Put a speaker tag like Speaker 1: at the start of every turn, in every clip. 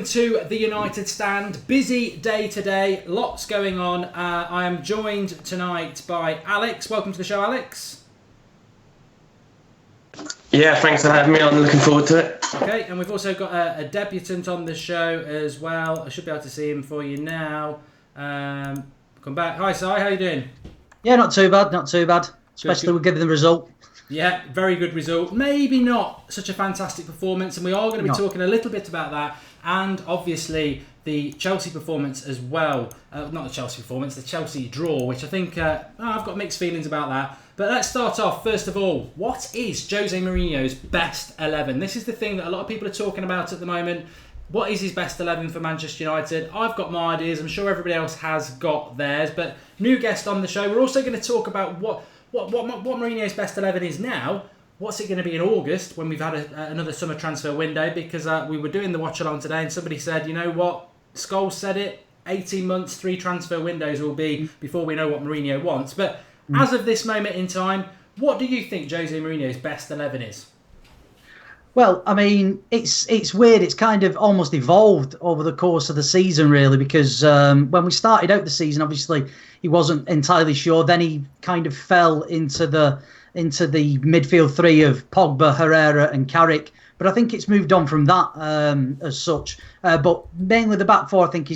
Speaker 1: To the United stand. Busy day today, lots going on. I am joined tonight by Alex. Welcome to the show, Alex.
Speaker 2: Yeah, thanks for having me on. Looking forward to it.
Speaker 1: Okay, and we've also got a debutant on the show as well. I should be able to see him for you now. Come back. Hi, Si. How you doing?
Speaker 3: Yeah, not too bad. Especially we're given the result.
Speaker 1: Yeah, very good result. Maybe not such a fantastic performance, and we are going to be talking a little bit about that. And obviously the Chelsea performance as well. Not the Chelsea performance, the Chelsea draw, which I think I've got mixed feelings about that. But let's start off, first of all, what is Jose Mourinho's best 11? This is the thing that a lot of people are talking about at the moment. What is his best 11 for Manchester United? I've got my ideas. I'm sure everybody else has got theirs. But new guest on the show. We're also going to talk about what Mourinho's best 11 is now. What's it going to be in August when we've had another summer transfer window? Because we were doing the watch along today and somebody said, you know what, Scholes said it, 18 months, 3 transfer windows will be before we know what Mourinho wants. But as of this moment in time, what do you think Jose Mourinho's best 11 is?
Speaker 3: Well, I mean, it's weird. It's kind of almost evolved over the course of the season, really, because when we started out the season, obviously, he wasn't entirely sure. Then he kind of fell into the midfield three of Pogba, Herrera and Carrick. But I think it's moved on from that as such. But mainly the back four, I think,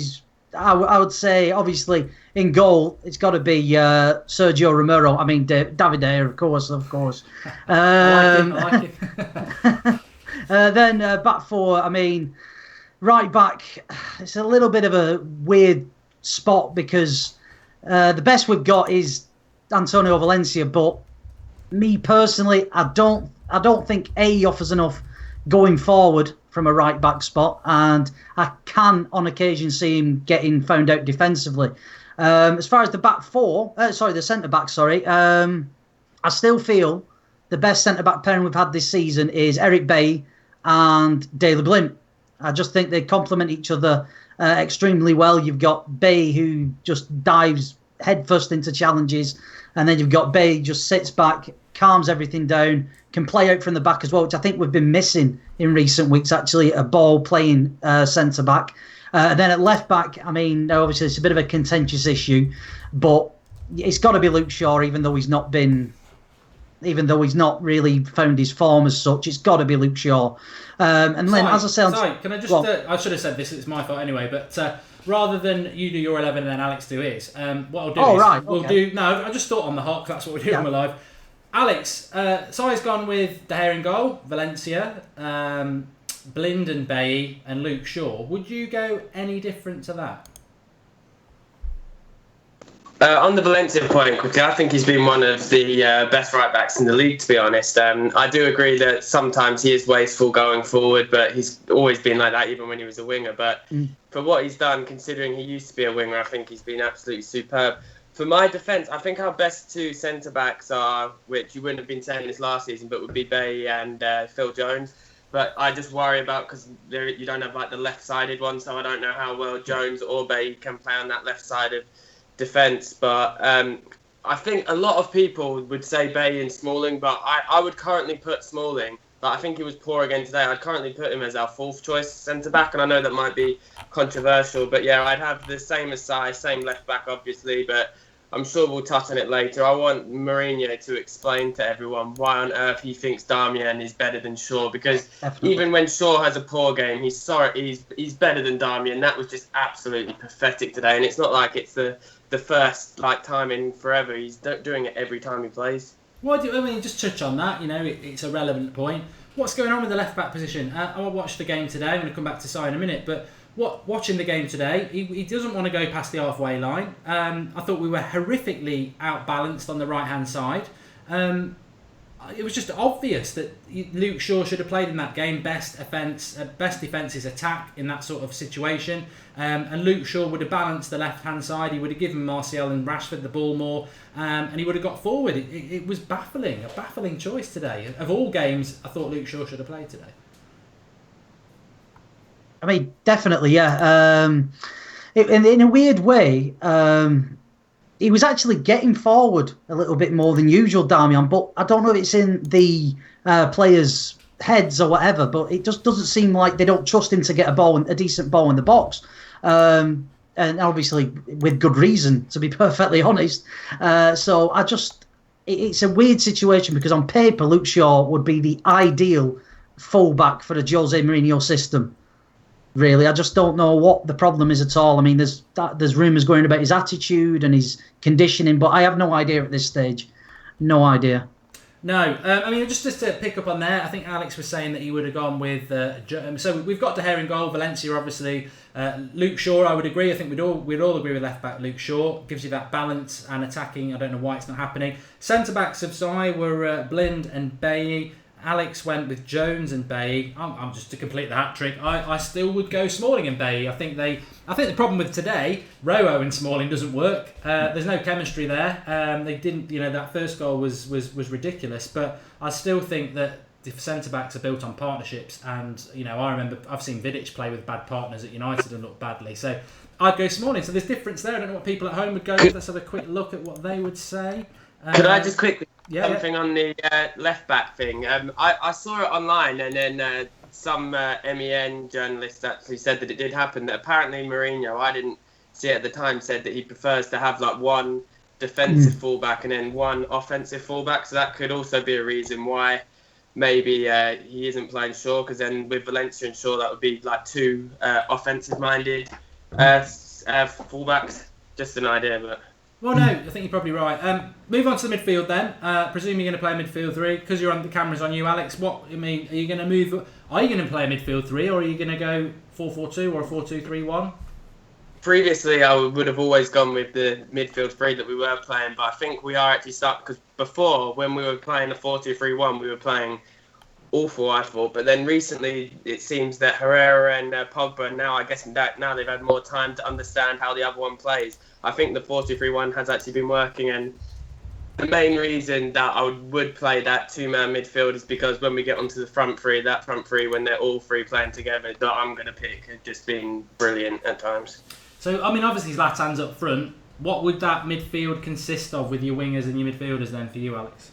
Speaker 3: I would say, obviously, in goal, it's got to be Sergio Romero. I mean, David De Gea, of course.
Speaker 1: I like it.
Speaker 3: Then back four, I mean, right back, it's a little bit of a weird spot because the best we've got is Antonio Valencia, but me personally, I don't think he offers enough going forward from a right back spot, and I can on occasion see him getting found out defensively. As far as the the centre back, I still feel the best centre back pairing we've had this season is Eric Bailly and Daley Blind. I just think they complement each other extremely well. You've got Bailly who just dives headfirst into challenges, and then you've got Bailly just sits back, calms everything down, can play out from the back as well, which I think we've been missing in recent weeks, actually, a ball-playing centre-back. Then at left-back, I mean, obviously it's a bit of a contentious issue, but it's got to be Luke Shaw, even though he's not really found his form as such. It's got to be Luke Shaw. And then, as I said...
Speaker 1: can I just... I should have said this, it's my fault anyway, but... rather than you do your 11 and then Alex do his, what I'll do I just thought on the hop, that's what we're doing on the live. Alex, Si's gone with De Gea in goal, Valencia, Blind and Bailly, and Luke Shaw. Would you go any different to that?
Speaker 2: On the Valencia point, quickly, I think he's been one of the best right-backs in the league, to be honest. I do agree that sometimes he is wasteful going forward, but he's always been like that, even when he was a winger. But for what he's done, considering he used to be a winger, I think he's been absolutely superb. For my defence, I think our best 2 centre-backs are, which you wouldn't have been saying this last season, but would be Bailly and Phil Jones. But I just worry about, because you don't have like the left-sided one, so I don't know how well Jones or Bailly can play on that left-sided defence. But I think a lot of people would say Bailly and Smalling, but I would currently put Smalling. But I think he was poor again today. I'd currently put him as our 4th choice centre-back, and I know that might be controversial, but yeah, I'd have the same as Si, same left-back obviously, but I'm sure we'll touch on it later. I want Mourinho to explain to everyone why on earth he thinks Darmian is better than Shaw, because even when Shaw has a poor game, he's better than Darmian. That was just absolutely pathetic today, and it's not like it's the first time in forever. He's doing it every time he plays.
Speaker 1: Well, just touch on that. You know, it's a relevant point. What's going on with the left back position? I watched the game today. I'm going to come back to Si in a minute, but watching the game today, he doesn't want to go past the halfway line. I thought we were horrifically outbalanced on the right hand side. It was just obvious that Luke Shaw should have played in that game. Best defence is attack in that sort of situation. And Luke Shaw would have balanced the left-hand side. He would have given Martial and Rashford the ball more. And he would have got forward. It was baffling. A baffling choice today. Of all games, I thought Luke Shaw should have played today.
Speaker 3: I mean, definitely, yeah. In a weird way... he was actually getting forward a little bit more than usual, Darmian, but I don't know if it's in the players' heads or whatever, but it just doesn't seem like they don't trust him to get a decent ball in the box. And obviously with good reason, to be perfectly honest. So it's a weird situation because on paper, Luke Shaw would be the ideal fullback for the Jose Mourinho system. Really, I just don't know what the problem is at all. I mean, there's rumours going about his attitude and his conditioning, but I have no idea at this stage. No idea.
Speaker 1: No, I mean, just to pick up on there, I think Alex was saying that he would have gone with... so we've got De Gea in goal, Valencia obviously. Luke Shaw, I would agree. I think we'd all agree with left-back Luke Shaw. Gives you that balance and attacking. I don't know why it's not happening. Centre-backs of Sai were Blind and Bailly. Alex went with Jones and Bailly. I'm just to complete the hat trick. I still would go Smalling and Bailly. I think the problem with today, Rowe and Smalling doesn't work. There's no chemistry there. They didn't. That first goal was ridiculous. But I still think that the centre backs are built on partnerships. And I remember I've seen Vidic play with bad partners at United and look badly. So I'd go Smalling. So there's difference there. I don't know what people at home would go with. Let's have a quick look at what they would say.
Speaker 2: Could I just quickly something on the left back thing? I saw it online, and then some MEN journalists actually said that it did happen. That apparently Mourinho, I didn't see it at the time, said that he prefers to have like one defensive fullback and then one offensive fullback. So that could also be a reason why maybe he isn't playing Shaw, because then with Valencia and Shaw, that would be like two offensive-minded fullbacks. Just an idea, but.
Speaker 1: Well, no, I think you're probably right. Move on to the midfield then. Presume you're going to play midfield three because the camera's on you, Alex. Are you going to move? Are you going to play a midfield three, or are you going to go 4-4-2 or a 4-2-3-1?
Speaker 2: Previously, I would have always gone with the midfield three that we were playing, but I think we are actually stuck because before, when we were playing the 4-2-3-1, we were playing awful, I thought. But then recently, it seems that Herrera and Pogba, now they've had more time to understand how the other one plays. I think the 4-2-3-1 has actually been working, and the main reason that I would play that two-man midfield is because when we get onto the front three, when they're all three playing together, that I'm going to pick has just been brilliant at times.
Speaker 1: So, I mean, obviously Zlatan's up front. What would that midfield consist of with your wingers and your midfielders then for you, Alex?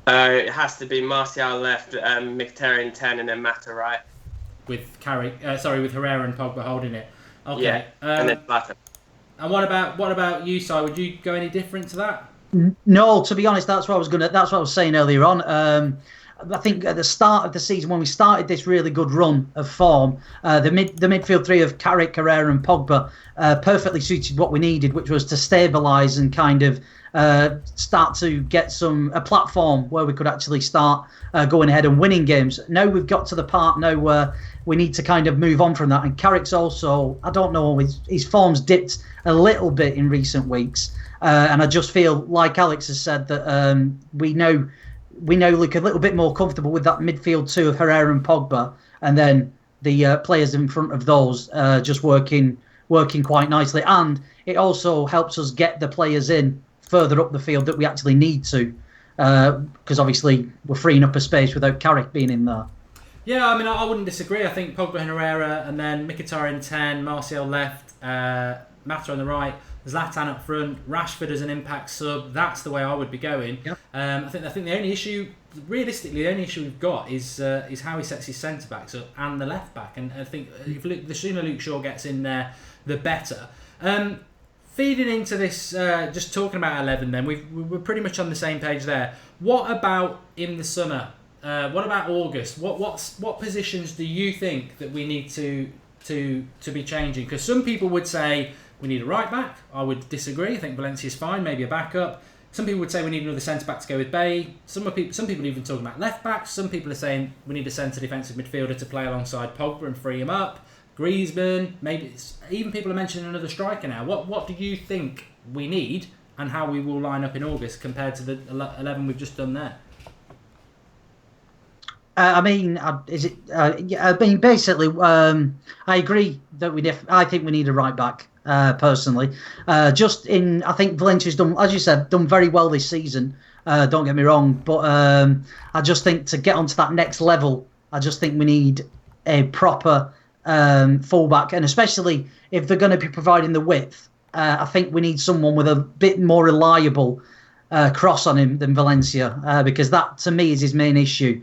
Speaker 2: It has to be Martial left, Mkhitaryan 10, and then Mata right.
Speaker 1: With Herrera and Pogba holding it. Okay.
Speaker 2: Yeah, and then Zlatan.
Speaker 1: And what about you, Si? Would you go any different to that?
Speaker 3: No, to be honest, that's what I was saying earlier on. I think at the start of the season, when we started this really good run of form, the midfield three of Carrick, Herrera, and Pogba perfectly suited what we needed, which was to stabilise and kind of start to get a platform where we could actually start going ahead and winning games. Now we've got to the part now where we need to kind of move on from that. And Carrick's also, I don't know, his form's dipped a little bit in recent weeks, and I just feel like Alex has said that we now look a little bit more comfortable with that midfield two of Herrera and Pogba, and then the players in front of those just working quite nicely. And it also helps us get the players in further up the field that we actually need to, because obviously we're freeing up a space without Carrick being in there.
Speaker 1: Yeah, I mean, I wouldn't disagree. I think Pogba and Herrera, and then Mkhitaryan 10, Martial left, Mata on the right, Zlatan up front, Rashford as an impact sub. That's the way I would be going. Yep. I think the only issue, realistically, we've got is how he sets his centre backs up and the left back. And I think the sooner Luke Shaw gets in there, the better. Feeding into this, just talking about 11, then we're pretty much on the same page there. What about in the summer? What about August? What positions do you think that we need to be changing? Because some people would say we need a right back. I would disagree. I think Valencia's fine, maybe a backup. Some people would say we need another centre back to go with Bay. Some people even talking about left backs. Some people are saying we need a centre defensive midfielder to play alongside Pogba and free him up. Griezmann, maybe even people are mentioning another striker now. What do you think we need, and how we will line up in August compared to the 11 we've just done there?
Speaker 3: Basically, I agree that I think we need a right back. Personally, I think Valencia's done, as you said, done very well this season. Don't get me wrong, but I just think to get onto that next level, I just think we need a proper fullback, and especially if they're going to be providing the width, I think we need someone with a bit more reliable cross on him than Valencia, because that to me is his main issue.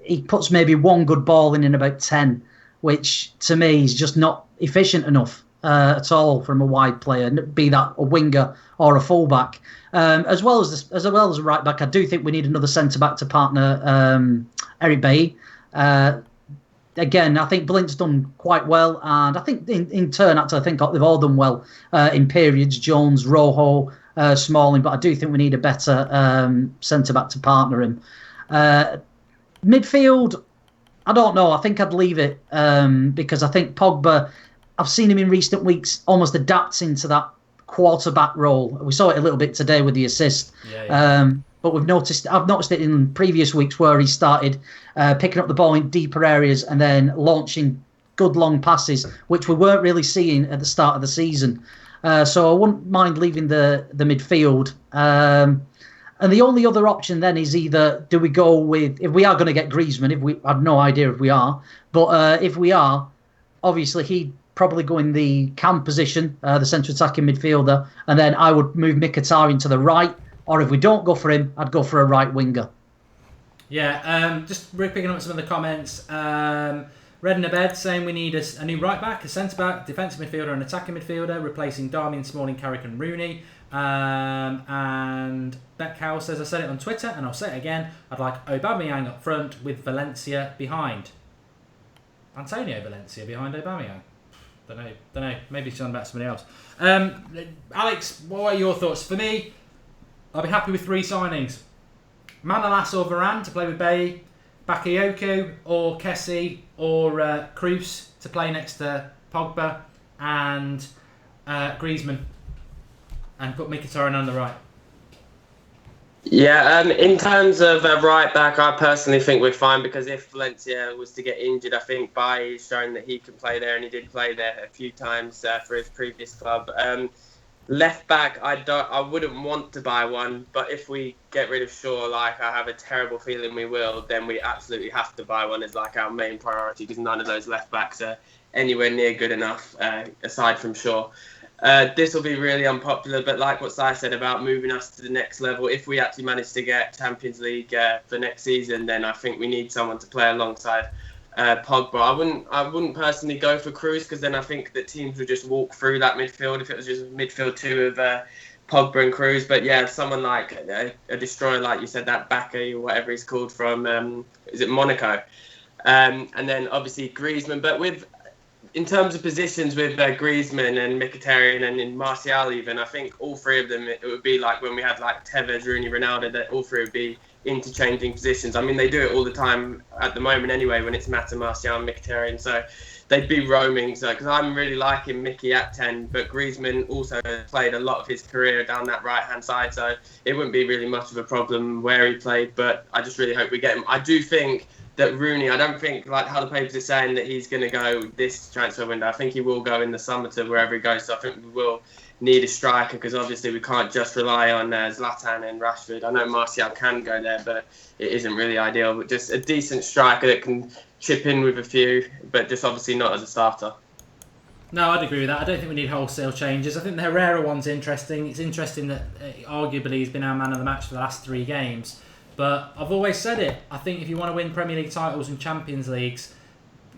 Speaker 3: He puts maybe one good ball in about 10, which to me is just not efficient enough at all from a wide player, be that a winger or a fullback. As well as a right back, I do think we need another centre back to partner Eric Bailly. Again, I think Blint's done quite well, and I think in turn, actually, I think they've all done well in periods. Jones, Rojo, Smalling, but I do think we need a better centre back to partner him. Midfield, I don't know. I think I'd leave it because I think Pogba, I've seen him in recent weeks almost adapt into that quarterback role. We saw it a little bit today with the assist. But I've noticed it in previous weeks where he started picking up the ball in deeper areas and then launching good long passes, which we weren't really seeing at the start of the season. So I wouldn't mind leaving the midfield. And the only other option then is either do we go with, if we are going to get Griezmann, I have no idea if we are, but if we are, obviously he'd probably go in the cam position, the centre attacking midfielder, and then I would move Mkhitaryan to the right, or if we don't go for him, I'd go for a right winger.
Speaker 1: Yeah, just picking up some of the comments. Red in a bed saying we need a new right back, a centre back, defensive midfielder, and attacking midfielder, replacing Darmian, Smalling, Carrick, and Rooney. And Beckhouse says, I said it on Twitter and I'll say it again, I'd like Aubameyang up front with Valencia behind. Antonio Valencia behind Aubameyang. Don't know. Maybe it's on about somebody else. Alex, what are your thoughts? For me, I'll be happy with 3 signings. Manolas or Varane to play with Bailly, Bakayoko or Kessie or Cruz to play next to Pogba, and Griezmann, and put Mkhitaryan on the right.
Speaker 2: Yeah, in terms of right back, I personally think we're fine, because if Valencia was to get injured, I think Bailly's shown that he can play there, and he did play there a few times for his previous club. Left back, I wouldn't want to buy one, but if we get rid of Shaw, like I have a terrible feeling we will, then we absolutely have to buy one as like our main priority, because none of those left backs are anywhere near good enough aside from Shaw. This will be really unpopular, but like what Si said about moving us to the next level, if we actually manage to get Champions League for next season, then I think we need someone to play alongside Pogba. I wouldn't personally go for Cruz, because then I think that teams would just walk through that midfield if it was just a midfield 2 of Pogba and Cruz. But yeah, someone like a destroyer, like you said, that Bakke or whatever he's called from, is it Monaco? And then obviously Griezmann. But in terms of positions with Griezmann and Mkhitaryan and in Martial even, I think all 3 of them, it would be like when we had like Tevez, Rooney, Ronaldo, that all 3 would be interchanging positions. I mean, they do it all the time at the moment anyway when it's Mata, Martial and Mkhitaryan, so they'd be roaming. So because I'm really liking Mickey at 10, but Griezmann also played a lot of his career down that right hand side, so it wouldn't be really much of a problem where he played. But I just really hope we get him. I do think that Rooney, I don't think like how the papers are saying that he's going to go this transfer window. I think he will go in the summer to wherever he goes. So I think we will need a striker, because obviously we can't just rely on Zlatan and Rashford. I know Martial can go there, but it isn't really ideal. But just a decent striker that can chip in with a few, but just obviously not as a starter.
Speaker 1: No, I'd agree with that. I don't think we need wholesale changes. I think the Herrera one's interesting. It's interesting that arguably he's been our man of the match for the last 3 games. But I've always said it. I think if you want to win Premier League titles and Champions Leagues,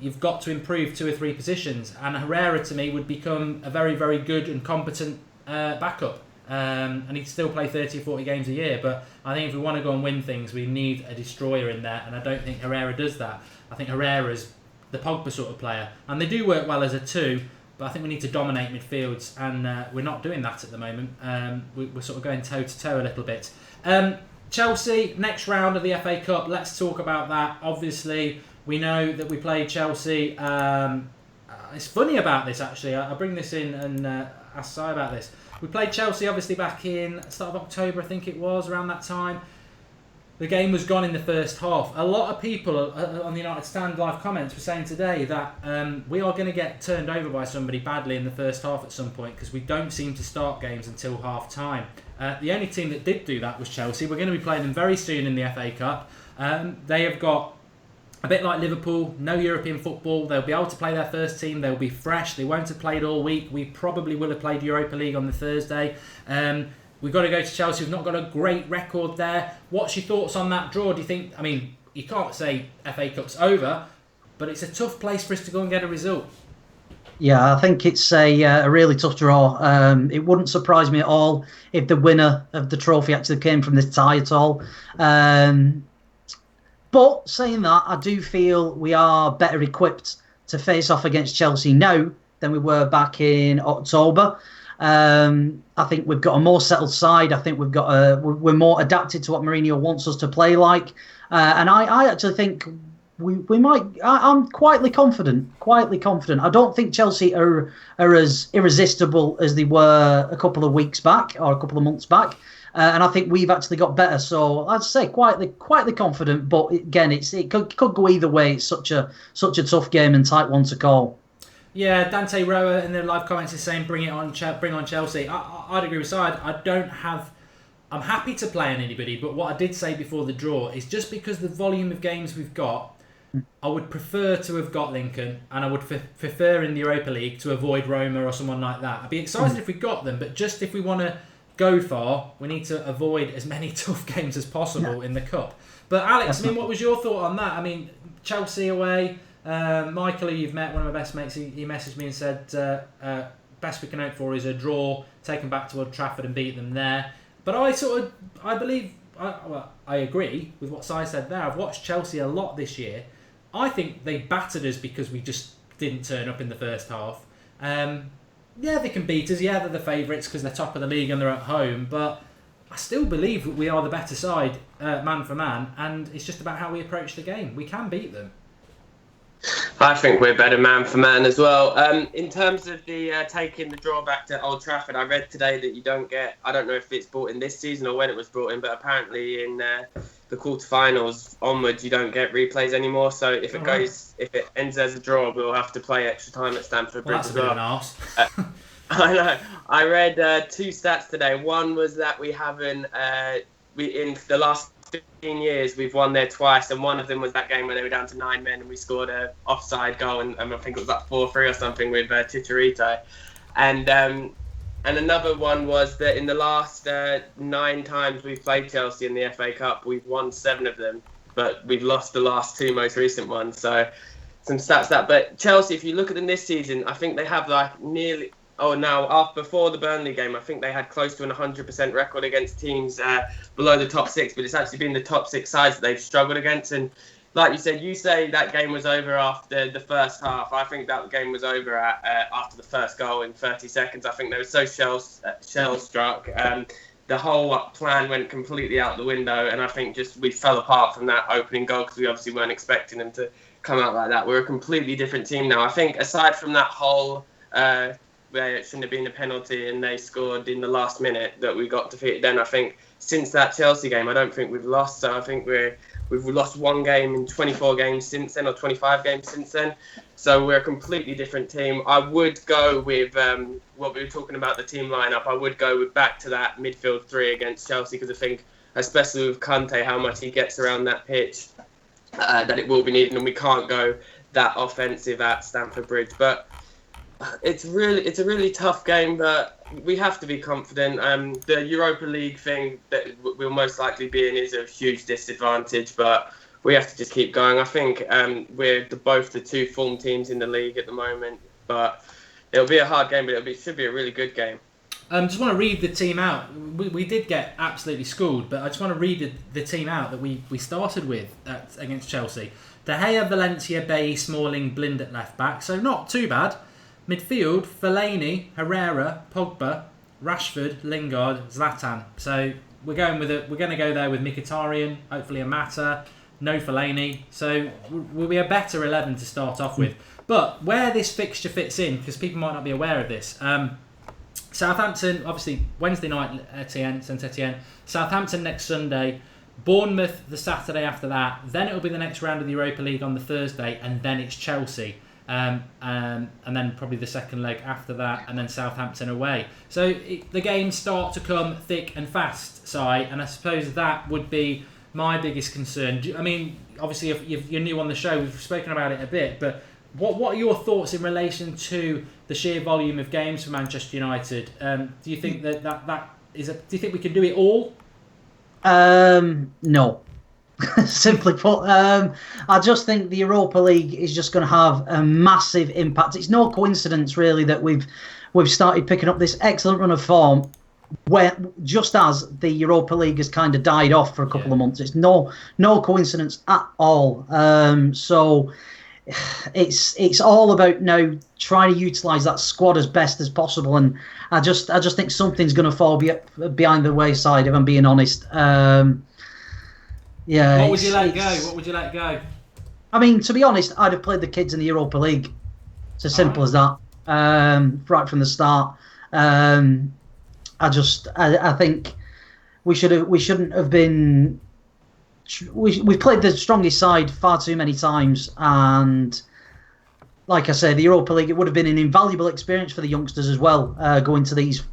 Speaker 1: you've got to improve 2 or 3 positions. And Herrera, to me, would become a very, very good and competent backup. And he'd still play 30 or 40 games a year. But I think if we want to go and win things, we need a destroyer in there. And I don't think Herrera does that. I think Herrera's the Pogba sort of player. And they do work well as a 2, but I think we need to dominate midfields. And we're not doing that at the moment. We're sort of going toe-to-toe a little bit. Chelsea, next round of the FA Cup. Let's talk about that. Obviously, we know that we played Chelsea. It's funny about this, actually. I bring this in and ask Si about this. We played Chelsea, obviously, back in start of October, I think it was, around that time. The game was gone in the first half. A lot of people on the United Stand live comments were saying today that we are going to get turned over by somebody badly in the first half at some point, because we don't seem to start games until half time. The only team that did do that was Chelsea. We're going to be playing them very soon in the FA Cup. They have got, a bit like Liverpool, no European football. They'll be able to play their first team. They'll be fresh. They won't have played all week. We probably will have played Europa League on the Thursday. we've got to go to Chelsea. We've not got a great record there. What's your thoughts on that draw? Do you think? I mean, you can't say FA Cup's over, but it's a tough place for us to go and get a result.
Speaker 3: Yeah, I think it's a really tough draw. It wouldn't surprise me at all if the winner of the trophy actually came from this tie at all. But saying that, I do feel we are better equipped to face off against Chelsea now than we were back in October. I think we've got a more settled side. I think we're more adapted to what Mourinho wants us to play like. And I actually think we might. I'm quietly confident. I don't think Chelsea are as irresistible as they were a couple of weeks back or a couple of months back. And I think we've actually got better. So I'd say quietly confident. But again, it could go either way. It's such a tough game and tight one to call.
Speaker 1: Yeah, Dante Roa in the live comments is saying bring on Chelsea. I'd agree with Side. I'm happy to play on anybody, but what I did say before the draw is just because the volume of games we've got, I would prefer to have got Lincoln, and I would prefer in the Europa League to avoid Roma or someone like that. I'd be excited if we got them, but just if we want to go far, we need to avoid as many tough games as possible in the Cup. But Alex, I mean, what was your thought on that? I mean, Chelsea away. Michael, who you've met, one of my best mates, he messaged me and said best we can hope for is a draw, take them back to Old Trafford and beat them there. But I agree with what Si said there. I've watched Chelsea a lot this year. I think they battered us because we just didn't turn up in the first half. Yeah, they can beat us. Yeah, they're the favourites because they're top of the league and they're at home. But I still believe that we are the better side, man for man. And it's just about how we approach the game. We can beat them.
Speaker 2: I think we're better man for man as well. In terms of the taking the draw back to Old Trafford, I read today that you don't get, I don't know if it's brought in this season or when it was brought in, but apparently in the quarterfinals onwards, you don't get replays anymore. So if it ends as a draw, we'll have to play extra time at Stamford Bridge
Speaker 1: that's
Speaker 2: as well.
Speaker 1: That's a bit of an arse.
Speaker 2: I know. I read two stats today. One was that we haven't, in the last 15 years, we've won there twice, and one of them was that game where they were down to 9 men and we scored a offside goal, and I think it was like 4-3 or something with Chicharito. And another one was that in the last 9 times we've played Chelsea in the FA Cup, we've won 7 of them, but we've lost the last 2 most recent ones. So some stats that. But Chelsea, if you look at them this season, I think they have like nearly. Before the Burnley game, I think they had close to an 100% record against teams below the top 6, but it's actually been the top 6 sides that they've struggled against. And like you said, you say that game was over after the first half. I think that game was over after the first goal in 30 seconds. I think they were so shell-struck. The whole plan went completely out the window, and I think just we fell apart from that opening goal because we obviously weren't expecting them to come out like that. We're a completely different team now. I think aside from that whole... where it shouldn't have been a penalty and they scored in the last minute that we got defeated, then I think since that Chelsea game I don't think we've lost. So I think we've lost 1 game in 24 games since then, or 25 games since then. So we're a completely different team. I would go with what we were talking about, the team lineup. I would go with back to that midfield 3 against Chelsea, because I think especially with Conte, how much he gets around that pitch, that it will be needed, and we can't go that offensive at Stamford Bridge. But it's a really tough game, but we have to be confident. The Europa League thing that we'll most likely be in is a huge disadvantage, but we have to just keep going. I think we're both the 2 form teams in the league at the moment, but it'll be a hard game, but it should be a really good game.
Speaker 1: Just want to read the team out. We did get absolutely schooled, but I just want to read the team out that we started with against Chelsea. De Gea, Valencia, Bay, Smalling, Blind at left back, so not too bad. Midfield, Fellaini, Herrera, Pogba, Rashford, Lingard, Zlatan. So we're going to go there with Mkhitaryan, hopefully a Mata, no Fellaini. So we'll be a better 11 to start off with. But where this fixture fits in, because people might not be aware of this, Southampton, obviously Wednesday night, Saint Etienne. Southampton next Sunday. Bournemouth the Saturday after that. Then it'll be the next round of the Europa League on the Thursday, and then it's Chelsea. And then probably the second leg after that, and then Southampton away. So the games start to come thick and fast, Si, and I suppose that would be my biggest concern. I mean, obviously, if you're new on the show, we've spoken about it a bit, but what are your thoughts in relation to the sheer volume of games for Manchester United? Do you think that Do you think we can do it all?
Speaker 3: No. Simply put, I just think the Europa League is just going to have a massive impact. It's no coincidence, really, that we've started picking up this excellent run of form, where just as the Europa League has kind of died off for a couple of months. It's no coincidence at all. So it's all about now trying to utilise that squad as best as possible, and I just think something's going to fall behind the wayside, if I'm being honest. Yeah.
Speaker 1: What would you let go?
Speaker 3: I mean, to be honest, I'd have played the kids in the Europa League. It's as simple as that. Right from the start. I think we shouldn't have been. We've played the strongest side far too many times, and like I say, the Europa League, it would have been an invaluable experience for the youngsters as well, going to these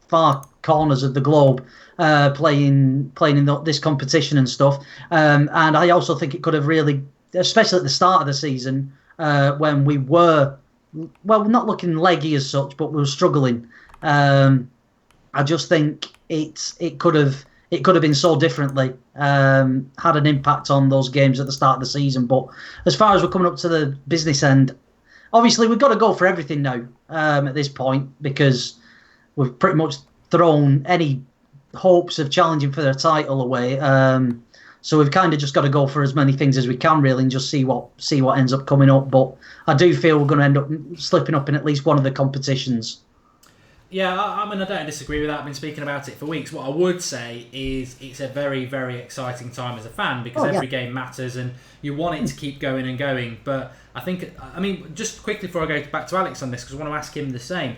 Speaker 3: far corners of the globe, playing in this competition and stuff. And I also think it could have really, especially at the start of the season, when we were, not looking leggy as such, but we were struggling. I just think it could have been so differently, had an impact on those games at the start of the season. But as far as we're coming up to the business end, obviously we've got to go for everything now, at this point, because we've pretty much thrown any hopes of challenging for the title away. So we've kind of just got to go for as many things as we can, really, and just see what ends up coming up. But I do feel we're going to end up slipping up in at least one of the competitions.
Speaker 1: Yeah, I mean, I don't disagree with that. I've been speaking about it for weeks. What I would say is it's a very, very exciting time as a fan, because every game matters and you want it to keep going and going. But I mean, just quickly before I go back to Alex on this, because I want to ask him the same.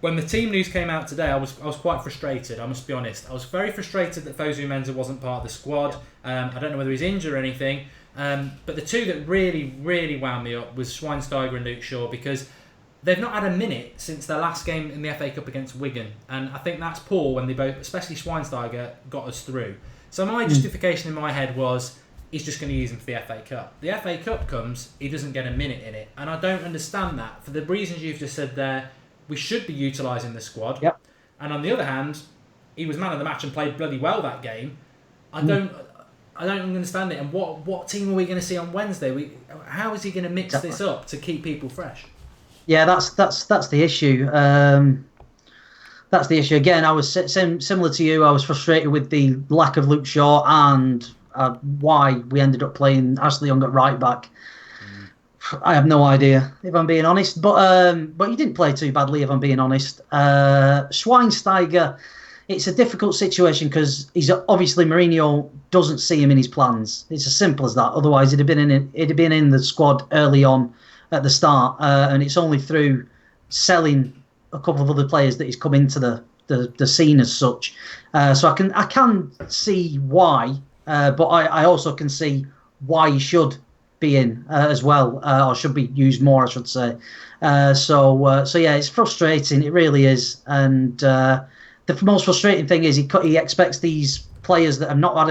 Speaker 1: When the team news came out today, I was quite frustrated, I must be honest. I was very frustrated that Fosu Mensah wasn't part of the squad. I don't know whether he's injured or anything. But the two that really, really wound me up was Schweinsteiger and Luke Shaw, because they've not had a minute since their last game in the FA Cup against Wigan. And I think that's poor when they both, especially Schweinsteiger, got us through. So my justification in my head was, he's just going to use him for the FA Cup. The FA Cup comes, he doesn't get a minute in it. And I don't understand that. For the reasons you've just said there, we should be utilising the squad.
Speaker 3: Yep.
Speaker 1: And on the other hand, he was man of the match and played bloody well that game. I don't understand it. And what team are we going to see on Wednesday? How is he going to mix this up to keep people fresh?
Speaker 3: Yeah, that's the issue. That's the issue. Again, I was similar to you. I was frustrated with the lack of Luke Shaw and why we ended up playing Ashley Young at right back. I have no idea, if I'm being honest. But he didn't play too badly, if I'm being honest. Schweinsteiger, it's a difficult situation because he's obviously Mourinho doesn't see him in his plans. It's as simple as that. Otherwise, he'd have been in the squad early on at the start, and it's only through selling a couple of other players that he's come into the scene as such. So I can see why, but I also can see why he should be in as well, or should be used more, I should say. So yeah, it's frustrating. It really is. And the most frustrating thing is he expects these players that have not had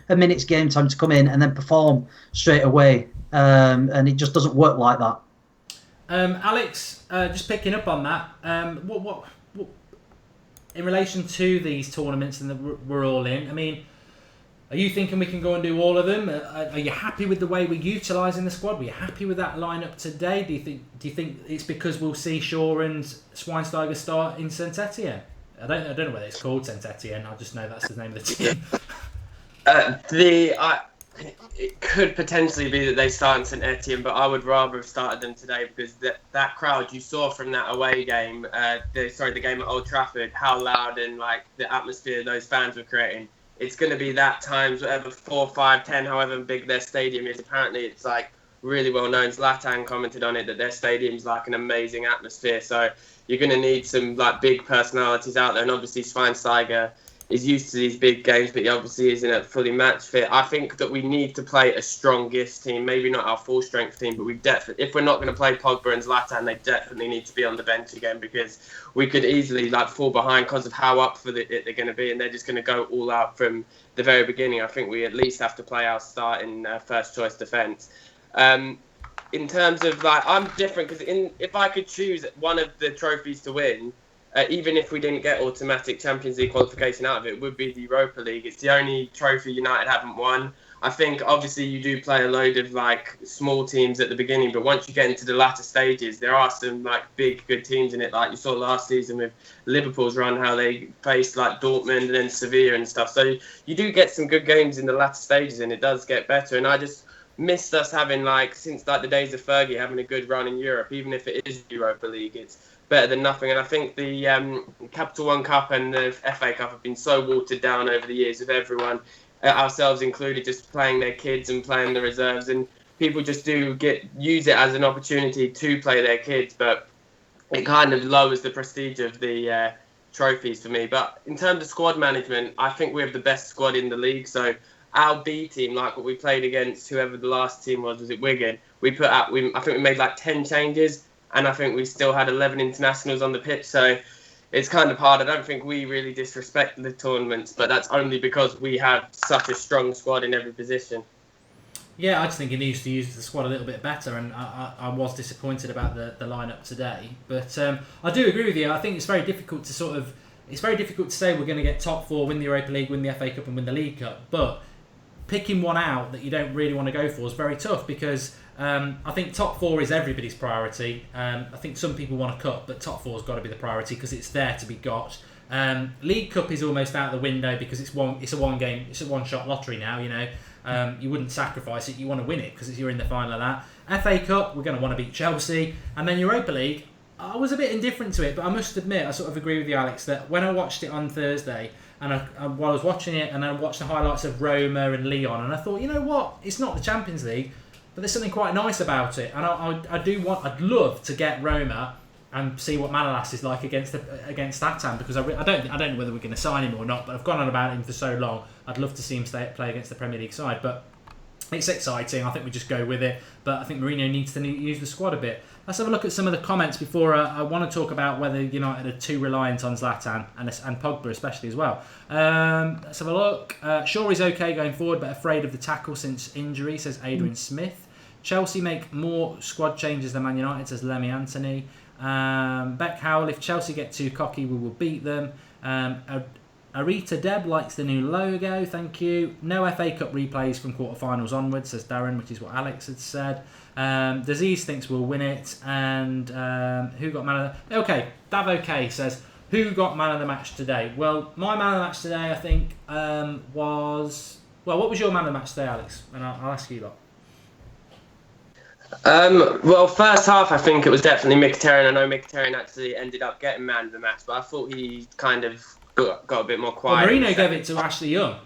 Speaker 3: a minute's game time to come in and then perform straight away. And it just doesn't work like that.
Speaker 1: Alex, just picking up on that, what in relation to these tournaments and that we're all in, I mean, are you thinking we can go and do all of them? Are you happy with the way we're utilising the squad? Were you happy with that lineup today? Do you think it's because we'll see Shaw and Schweinsteiger start in Saint Etienne? I don't know whether it's called Saint Etienne. I just know that's the name of the team.
Speaker 2: It could potentially be that they start in St Etienne, but I would rather have started them today because that crowd you saw from that away game, the game at Old Trafford, how loud and like the atmosphere those fans were creating. It's going to be that times whatever 4, 5, 10, however big their stadium is. Apparently, it's like really well known. Zlatan commented on it that their stadium's like an amazing atmosphere. So you're going to need some like big personalities out there, and obviously Schweinsteiger is used to these big games, but he obviously isn't a fully match fit. I think that we need to play a strongest team, maybe not our full strength team, but if we're not going to play Pogba and Zlatan, they definitely need to be on the bench again, because we could easily like fall behind because of how up for they're going to be, and they're just going to go all out from the very beginning. I think we at least have to play our starting first choice defence. In terms of like, I'm different because if I could choose one of the trophies to win, even if we didn't get automatic Champions League qualification out of it, would be the Europa League. It's the only trophy United haven't won. I think obviously you do play a load of like small teams at the beginning, but once you get into the latter stages, there are some like big good teams in it. Like you saw last season with Liverpool's run, how they faced like Dortmund and then Sevilla and stuff. So you do get some good games in the latter stages, and it does get better. And I just missed us having like since like the days of Fergie having a good run in Europe, even if it is Europa League. It's better than nothing. And I think the Capital One Cup and the FA Cup have been so watered down over the years with everyone, ourselves included, just playing their kids and playing the reserves, and people just do use it as an opportunity to play their kids, but it kind of lowers the prestige of the trophies for me. But in terms of squad management, I think we have the best squad in the league. So our B team, like what we played against whoever the last team was it Wigan, I think we made like 10 changes, and I think we still had 11 internationals on the pitch. So it's kind of hard. I don't think we really disrespect the tournaments, but that's only because we have such a strong squad in every position.
Speaker 1: Yeah, I just think he needs to use the squad a little bit better, and I was disappointed about the lineup today. But I do agree with you. I think it's very difficult to say we're going to get top four, win the Europa League, win the FA Cup, and win the League Cup. But picking one out that you don't really want to go for is very tough, because I think top four is everybody's priority. I think some people want a cup, but top four's got to be the priority because it's there to be got. League Cup is almost out the window because it's a one shot lottery now. You know, you wouldn't sacrifice it. You want to win it because you're in the final of that. FA Cup, we're going to want to beat Chelsea, and then Europa League. I was a bit indifferent to it, but I must admit, I sort of agree with you, Alex, that when I watched it on Thursday, and while I was watching it, and I watched the highlights of Roma and Lyon, and I thought, you know what, it's not the Champions League, but there's something quite nice about it, and I'd love to get Roma and see what Manolas is like against Zlatan, because I don't know whether we're going to sign him or not, but I've gone on about him for so long. I'd love to see him play against the Premier League side, but it's exciting. I think we just go with it, but I think Mourinho needs to use the squad a bit. Let's have a look at some of the comments before I want to talk about whether United are too reliant on Zlatan and Pogba especially as well. Let's have a look. Shaw is okay going forward, but afraid of the tackle since injury, says Adrian Smith. Chelsea make more squad changes than Man United, says Lemmy Anthony. Beck Howell, if Chelsea get too cocky, we will beat them. Arita Deb likes the new logo, thank you. No FA Cup replays from quarterfinals onwards, says Darren, which is what Alex had said. Disease thinks we'll win it. And who got man of the... Okay, Dav OK says, who got man of the match today? Well, my man of the match today, I think, was... Well, what was your man of the match today, Alex? And I'll ask you lot.
Speaker 2: Well, first half, I think it was definitely Mkhitaryan. I know Mkhitaryan actually ended up getting man of the match, but I thought he kind of got a bit more quiet.
Speaker 1: Well, Mourinho gave it to Ashley Young.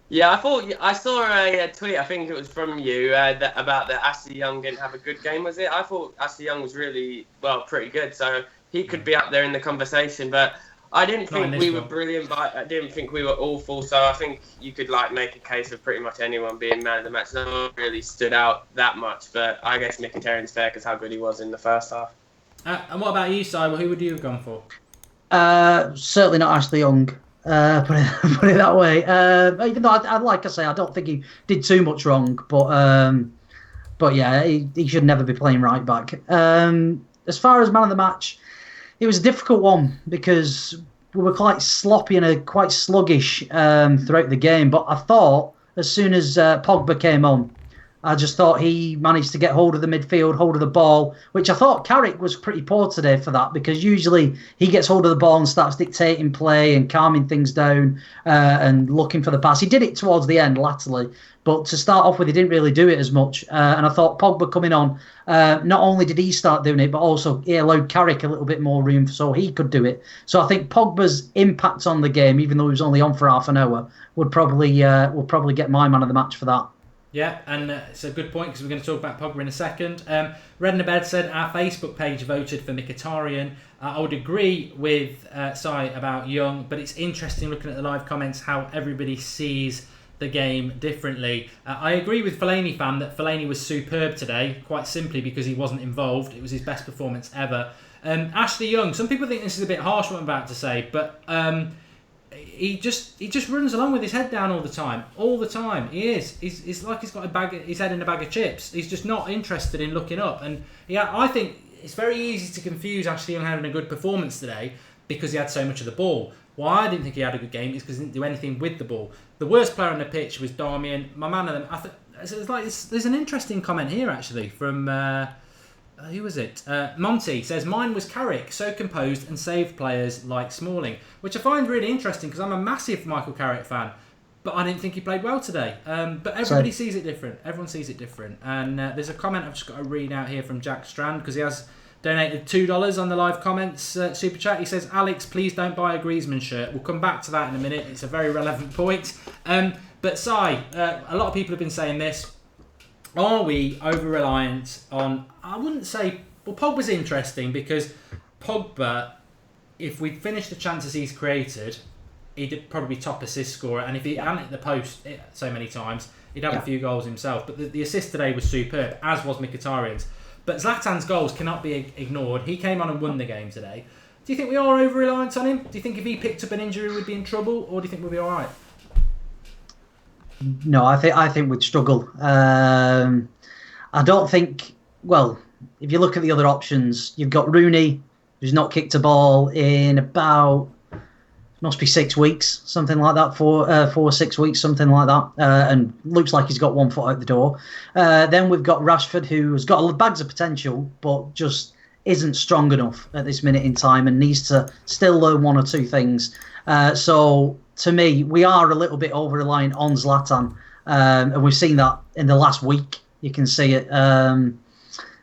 Speaker 2: Yeah, I saw a tweet, I think it was from you, about that Ashley Young didn't have a good game, was it? I thought Ashley Young was really, pretty good, so he could be up there in the conversation, but I didn't think we were brilliant, but I didn't think we were awful, so I think you could make a case of pretty much anyone being man of the match. No one really stood out that much, but I guess Mkhitaryan's fair because how good he was in the first half.
Speaker 1: And what about you, Si? Who would you have gone for?
Speaker 3: Certainly not Ashley Young. Put it that way. Even though, like I say, I don't think he did too much wrong, but yeah, he should never be playing right back. As far as man of the match, it was a difficult one because we were quite sloppy and quite sluggish throughout the game. But I thought as soon as Pogba came on, I just thought he managed to get hold of the midfield, hold of the ball, which I thought Carrick was pretty poor today for that, because usually he gets hold of the ball and starts dictating play and calming things down and looking for the pass. He did it towards the end, latterly, but to start off with, he didn't really do it as much. And I thought Pogba coming on, not only did he start doing it, but also he allowed Carrick a little bit more room so he could do it. So I think Pogba's impact on the game, even though he was only on for half an hour, would probably get my man of the match for that.
Speaker 1: Yeah, and it's a good point because we're going to talk about Pogba in a second. Red in the Bed said our Facebook page voted for Mkhitaryan. I would agree with Si about Young, but it's interesting looking at the live comments how everybody sees the game differently. I agree with Fellaini fan that Fellaini was superb today, quite simply because he wasn't involved. It was his best performance ever. Ashley Young, some people think this is a bit harsh what I'm about to say, but he just runs along with his head down all the time. He's like he's got his head in a bag of chips. He's just not interested in looking up. And yeah, I think it's very easy to confuse Ashley Young having a good performance today because he had so much of the ball. Why I didn't think he had a good game is because he didn't do anything with the ball. The worst player on the pitch was Darmian. My man of them. There's an interesting comment here actually from who was it? Monty says mine was Carrick, so composed and saved players like Smalling, which I find really interesting because I'm a massive Michael Carrick fan. But I didn't think he played well today. But everybody sees it different. Everyone sees it different. And there's a comment I've just got to read out here from Jack Strand because he has donated $2 on the live comments super chat. He says, Alex, please don't buy a Griezmann shirt. We'll come back to that in a minute. It's a very relevant point. But Si, a lot of people have been saying this. Are we over-reliant on... I wouldn't say... Well, Pogba's interesting because Pogba, if we finish the chances he's created... he'd probably be top assist scorer, and if he hadn't hit the post so many times, he'd have a few goals himself. But the assist today was superb, as was Mkhitaryan's. But Zlatan's goals cannot be ignored. He came on and won the game today. Do you think we are over-reliant on him? Do you think if he picked up an injury we'd be in trouble, or do you think we'll be all right?
Speaker 3: No, I think we'd struggle. I don't think... Well, if you look at the other options, you've got Rooney, who's not kicked a ball in about... Must be 6 weeks, something like that, 4 or 6 weeks, something like that. And looks like he's got 1 foot out the door. Then we've got Rashford, who's got bags of potential, but just isn't strong enough at this minute in time and needs to still learn 1 or 2 things. So, to me, we are a little bit over-reliant on Zlatan. And we've seen that in the last week. You can see it.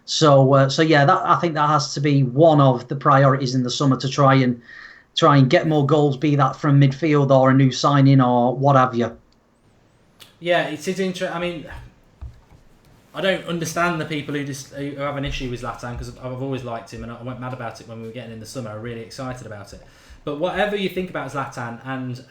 Speaker 3: So yeah, I think that has to be one of the priorities in the summer to try and get more goals, be that from midfield or a new signing or what have you.
Speaker 1: Yeah, it is interesting. I mean, I don't understand the people who have an issue with Zlatan because I've always liked him and I went mad about it when we were getting in the summer. I'm really excited about it. But whatever you think about Zlatan, and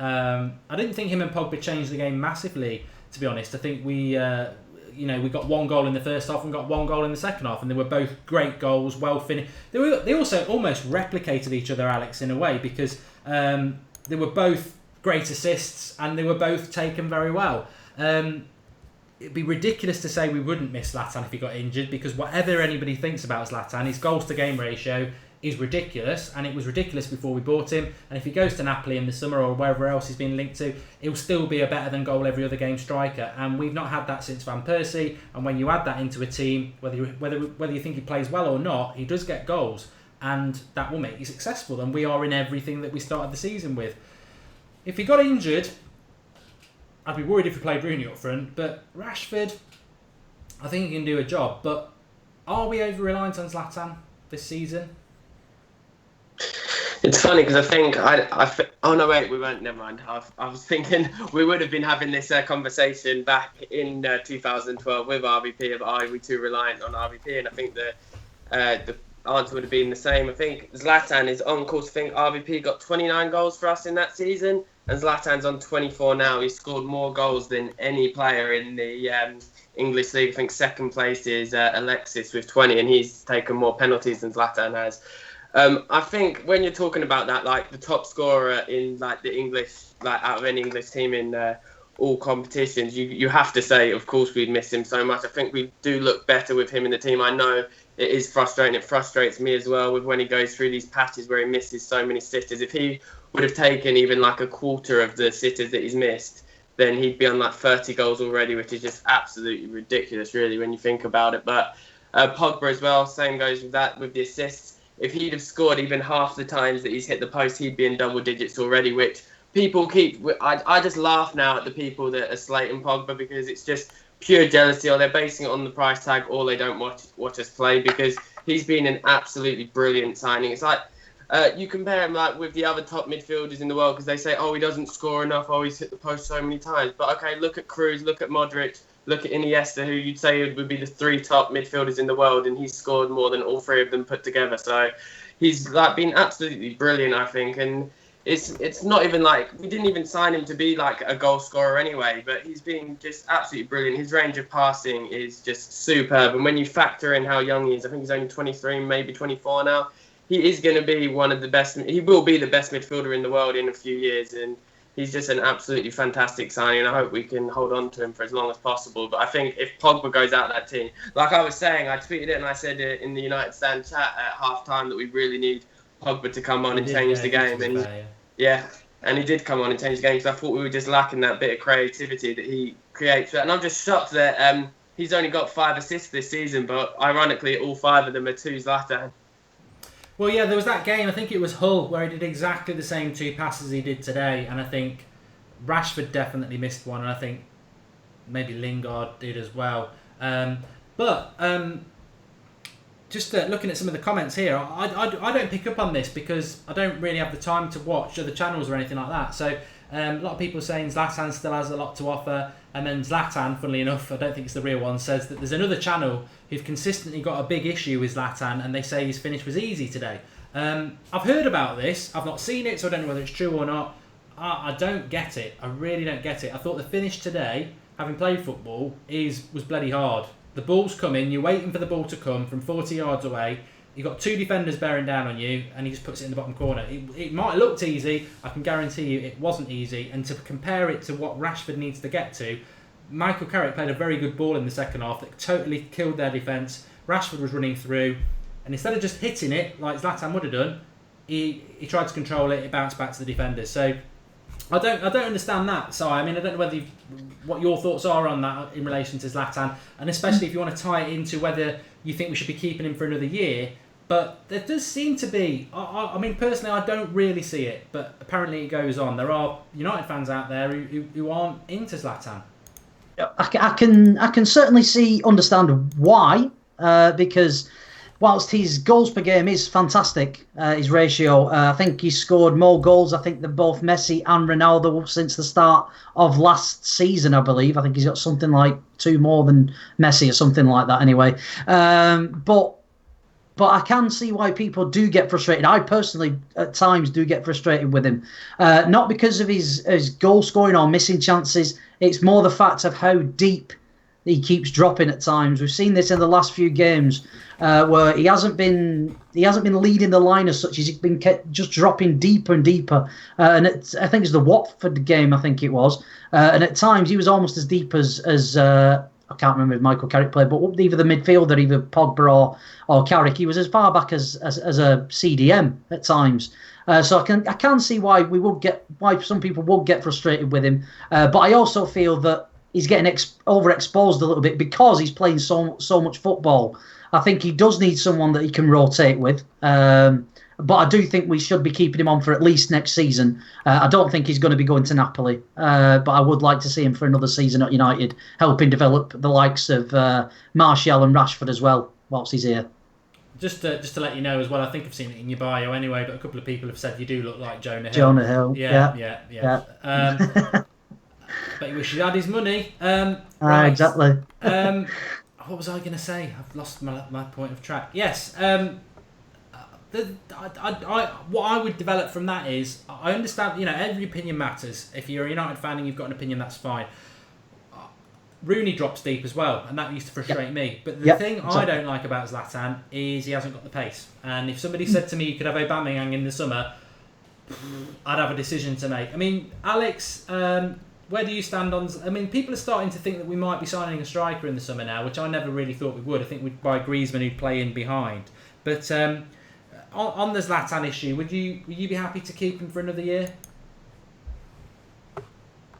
Speaker 1: I didn't think him and Pogba changed the game massively, to be honest. I think we got 1 goal in the first half and got 1 goal in the second half, and they were both great goals, well finished. They also almost replicated each other, Alex, in a way, because they were both great assists and they were both taken very well. It'd be ridiculous to say we wouldn't miss Zlatan if he got injured, because whatever anybody thinks about Zlatan, his goals to game ratio is ridiculous, and it was ridiculous before we bought him. And if he goes to Napoli in the summer or wherever else he's been linked to, he'll still be a better than goal every other game striker. And we've not had that since Van Persie. And when you add that into a team, whether you think he plays well or not, he does get goals, and that will make you successful. And we are in everything that we started the season with. If he got injured, I'd be worried if we played Rooney up front. But Rashford, I think he can do a job. But are we over-reliant on Zlatan this season?
Speaker 2: It's funny because I think oh no wait, we weren't. Never mind. I was thinking we would have been having this conversation back in 2012 with RVP of are we too reliant on RVP, and I think the answer would have been the same. I think Zlatan is on course. I think RVP got 29 goals for us in that season, and Zlatan's on 24 now. He's scored more goals than any player in the English league. I think second place is Alexis with 20, and he's taken more penalties than Zlatan has. I think when you're talking about that, like the top scorer in like the English, like out of any English team in all competitions, you have to say, of course, we'd miss him so much. I think we do look better with him in the team. I know it is frustrating. It frustrates me as well with when he goes through these patches where he misses so many sitters. If he would have taken even like a quarter of the sitters that he's missed, then he'd be on like 30 goals already, which is just absolutely ridiculous, really, when you think about it. But Pogba as well, same goes with that, with the assists. If he'd have scored even half the times that he's hit the post, he'd be in double digits already, which people keep... I just laugh now at the people that are slating Pogba because it's just pure jealousy, or they're basing it on the price tag, or they don't watch us play, because he's been an absolutely brilliant signing. It's like you compare him like with the other top midfielders in the world because they say, oh, he doesn't score enough, oh, he's hit the post so many times. But okay, look at Cruz, look at Modric, look at Iniesta, who you'd say would be the 3 top midfielders in the world, and he's scored more than all 3 of them put together. So he's like been absolutely brilliant, I think. And it's not even like we didn't even sign him to be like a goal scorer anyway, but he's been just absolutely brilliant. His range of passing is just superb. And when you factor in how young he is, I think he's only 23, maybe 24 now. He is going to be one of the best. He will be the best midfielder in the world in a few years, and he's just an absolutely fantastic signing, and I hope we can hold on to him for as long as possible. But I think if Pogba goes out of that team, like I was saying, I tweeted it and I said it in the United Stand chat at half-time that we really need Pogba to come on and change the game. And and he did come on and change the game, because I thought we were just lacking that bit of creativity that he creates. And I'm just shocked that he's only got 5 assists this season, but ironically, all 5 of them are to Zlatan.
Speaker 1: Well, yeah, there was that game, I think it was Hull, where he did exactly the same 2 passes he did today, and I think Rashford definitely missed one, and I think maybe Lingard did as well. Just looking at some of the comments here, I don't pick up on this because I don't really have the time to watch other channels or anything like that. So a lot of people saying Zlatan still has a lot to offer, and then Zlatan, funnily enough, I don't think it's the real one, says that there's another channel who've consistently got a big issue with Zlatan, and they say his finish was easy today. I've heard about this, I've not seen it, so I don't know whether it's true or not. I don't get it. I really don't get it. I thought the finish today, having played football, was bloody hard. The ball's coming, you're waiting for the ball to come from 40 yards away. You've got 2 defenders bearing down on you, and he just puts it in the bottom corner. It might have looked easy. I can guarantee you it wasn't easy. And to compare it to what Rashford needs to get to, Michael Carrick played a very good ball in the second half that totally killed their defence. Rashford was running through, and instead of just hitting it like Zlatan would have done, he tried to control it. It bounced back to the defenders. So I don't understand that. So I mean, I don't know what your thoughts are on that in relation to Zlatan, and especially if you want to tie it into whether you think we should be keeping him for another year. But there does seem to be. I mean, personally, I don't really see it, but apparently it goes on. There are United fans out there who aren't into Zlatan.
Speaker 3: I can certainly understand why, because whilst his goals per game is fantastic, his ratio, I think he's scored more goals, I think, than both Messi and Ronaldo since the start of last season, I believe. I think he's got something like 2 more than Messi or something like that anyway. But I can see why people do get frustrated. I personally, at times, do get frustrated with him. Not because of his goal scoring or missing chances. It's more the fact of how deep he keeps dropping at times. We've seen this in the last few games where he hasn't been leading the line as such. He's been just dropping deeper and deeper. And I think it's the Watford game, I think it was. And at times he was almost as deep as I can't remember if Michael Carrick played, but either the midfielder, either Pogba or Carrick, he was as far back as a CDM at times. So I can see why some people would get frustrated with him. But I also feel that he's getting overexposed a little bit because he's playing so much football. I think he does need someone that he can rotate with. But I do think we should be keeping him on for at least next season. I don't think he's going to be going to Napoli, but I would like to see him for another season at United, helping develop the likes of Martial and Rashford as well whilst he's here.
Speaker 1: Just to let you know as well, I think I've seen it in your bio anyway, but a couple of people have said you do look like Jonah Hill.
Speaker 3: Jonah Hill,
Speaker 1: yeah. But he wishes he had his money. Right.
Speaker 3: Exactly.
Speaker 1: What was I going to say? I've lost my point of track. Yes. What I would develop from that is, I understand, every opinion matters. If you're a United fan and you've got an opinion, that's fine. Rooney drops deep as well, and that used to frustrate me. But the thing I don't like about Zlatan is he hasn't got the pace. And if somebody said to me you could have Aubameyang in the summer, I'd have a decision to make. I mean, Alex, where do you stand on... I mean, people are starting to think that we might be signing a striker in the summer now, which I never really thought we would. I think we'd buy Griezmann who'd play in behind. But on the Zlatan issue, would you be happy to keep him for another year?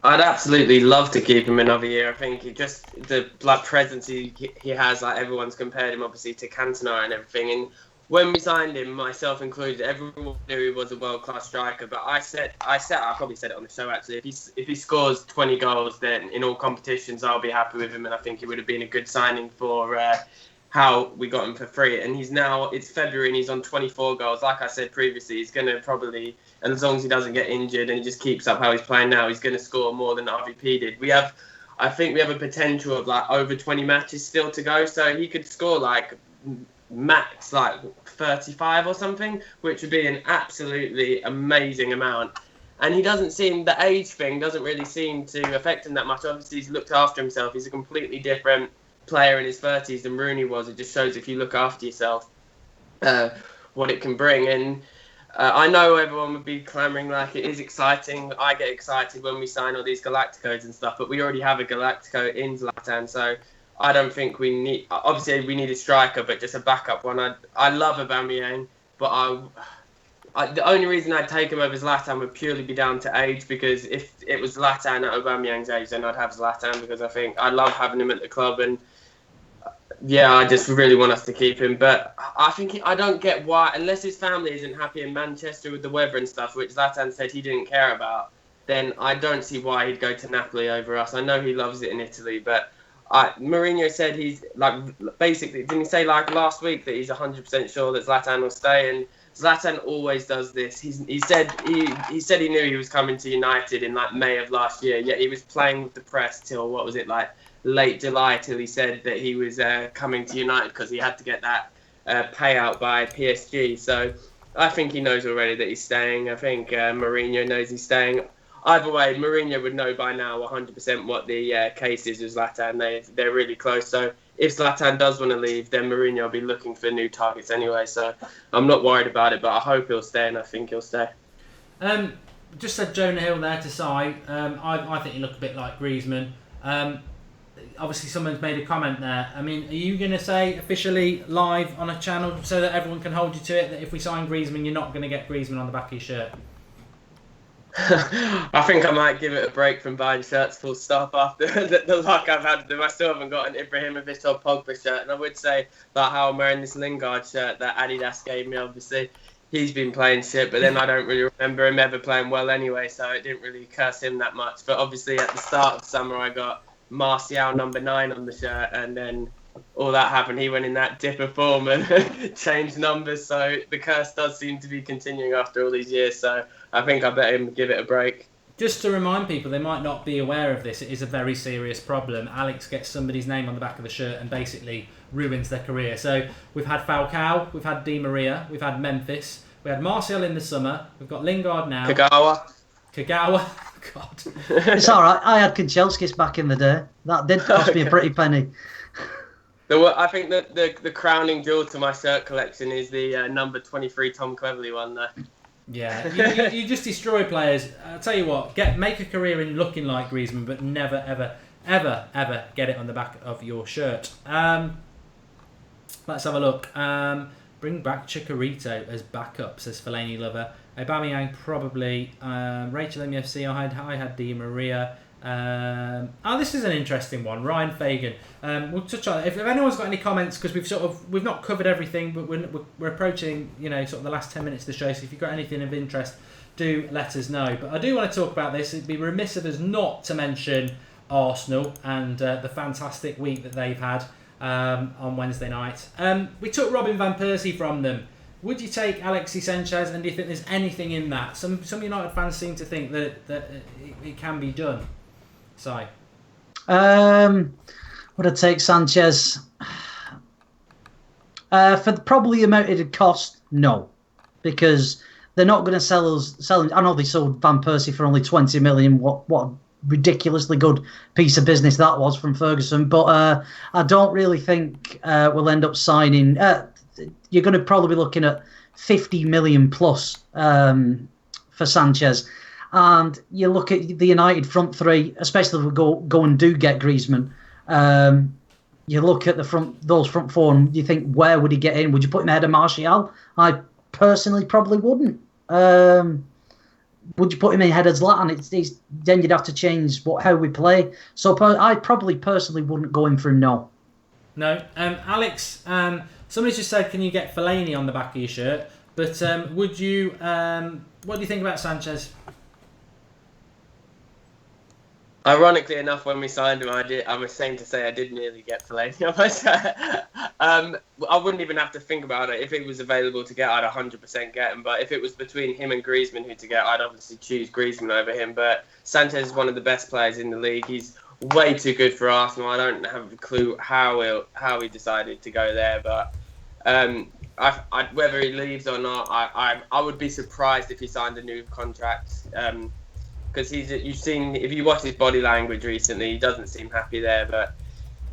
Speaker 2: I'd absolutely love to keep him another year. I think the presence he has, everyone's compared him obviously to Cantona and everything. And when we signed him, myself included, everyone knew he was a world-class striker. But I probably said it on the show actually. If he scores 20 goals, then in all competitions I'll be happy with him, and I think it would have been a good signing for how we got him for free. And it's February and he's on 24 goals. Like I said previously, he's going to probably, and as long as he doesn't get injured and he just keeps up how he's playing now, he's going to score more than RVP did. I think we have a potential of over 20 matches still to go. So he could score max 35 or something, which would be an absolutely amazing amount. And the age thing doesn't really seem to affect him that much. Obviously, he's looked after himself. He's a completely different player in his 30s than Rooney was. It just shows if you look after yourself, what it can bring. And I know everyone would be clamouring it is exciting. I get excited when we sign all these Galacticos and stuff, but we already have a Galactico in Zlatan, so I don't think we need... Obviously, we need a striker, but just a backup one. I love Aubameyang, but the only reason I'd take him over Zlatan would purely be down to age, because if it was Zlatan at Aubameyang's age, then I'd have Zlatan, because I love having him at the club, and yeah, I just really want us to keep him. But I don't get why, unless his family isn't happy in Manchester with the weather and stuff, which Zlatan said he didn't care about, then I don't see why he'd go to Napoli over us. I know he loves it in Italy, but Mourinho said he's basically, didn't he say last week that he's 100% sure that Zlatan will stay? And Zlatan always does this. He said he knew he was coming to United in May of last year, yet he was playing with the press till late July, till he said that he was coming to United because he had to get that payout by PSG. So I think he knows already that he's staying. I think Mourinho knows he's staying. Either way, Mourinho would know by now 100% what the case is with Zlatan. They're really close. So if Zlatan does want to leave, then Mourinho will be looking for new targets anyway. So I'm not worried about it, but I hope he'll stay, and I think he'll stay.
Speaker 1: Just said Jonah Hill there to Si. I think he looked a bit like Griezmann. Obviously, someone's made a comment there. I mean, are you going to say officially live on a channel so that everyone can hold you to it that if we sign Griezmann, you're not going to get Griezmann on the back of your shirt?
Speaker 2: I think I might give it a break from buying shirts full stop after the luck I've had with them. I still haven't got an Ibrahimovic or Pogba shirt, and I would say about how I'm wearing this Lingard shirt that Adidas gave me. Obviously, he's been playing shit, but then I don't really remember him ever playing well anyway, so it didn't really curse him that much. But obviously, at the start of summer, I got Martial number 9 on the shirt, and then all that happened. He went in that dip of form and changed numbers, so the curse does seem to be continuing after all these years. So I think I better give it a break.
Speaker 1: Just to remind people, they might not be aware of this, it is a very serious problem. Alex gets somebody's name on the back of the shirt and basically ruins their career. So we've had Falcao, we've had Di Maria, we've had Memphis, we had Martial in the summer, we've got Lingard now. Kagawa. God.
Speaker 3: It's all right. I had Kanchelskis back in the day. That did cost me a pretty penny.
Speaker 2: I think that the crowning jewel to my shirt collection is the number 23 Tom Cleverley one there.
Speaker 1: Yeah, you just destroy players. I'll tell you what, make a career in looking like Griezmann, but never, ever, ever, ever get it on the back of your shirt. Let's have a look. Bring back Chicharito as backup, says Fellaini Lover. Aubameyang probably. Rachel MFC, I had Di Maria. This is an interesting one. Ryan Fagan. We'll touch on it. If anyone's got any comments, because we've not covered everything, but we're approaching sort of the last 10 minutes of the show. So if you've got anything of interest, do let us know. But I do want to talk about this. It'd be remiss of us not to mention Arsenal and the fantastic week that they've had on Wednesday night. We took Robin van Persie from them. Would you take Alexis Sanchez, and do you think there's anything in that? Some United fans seem to think that it can be done. Si?
Speaker 3: Would I take Sanchez? For probably the amount it would cost, no. Because they're not going to sell him. I know they sold Van Persie for only 20 million. What a ridiculously good piece of business that was from Ferguson. But I don't really think we'll end up signing... you're going to probably be looking at 50 million plus for Sanchez. And you look at the United front three, especially if we go and do get Griezmann. You look at those front four, and you think, where would he get in? Would you put him ahead of Martial? I personally probably wouldn't. Would you put him ahead of Zlatan? Then you'd have to change how we play. So I probably personally wouldn't go in for him. No.
Speaker 1: No, Alex. Somebody just said, can you get Fellaini on the back of your shirt? But would you? What do you think about Sanchez?
Speaker 2: Ironically enough, when we signed him, I'm ashamed to say I did nearly get Fellaini. I wouldn't even have to think about it. If it was available to get, I'd 100% get him. But if it was between him and Griezmann who to get, I'd obviously choose Griezmann over him. But Sanchez is one of the best players in the league. He's way too good for Arsenal. I don't have a clue how he decided to go there. But whether he leaves or not, I would be surprised if he signed a new contract. Because you've seen, if you watch his body language recently, he doesn't seem happy there. But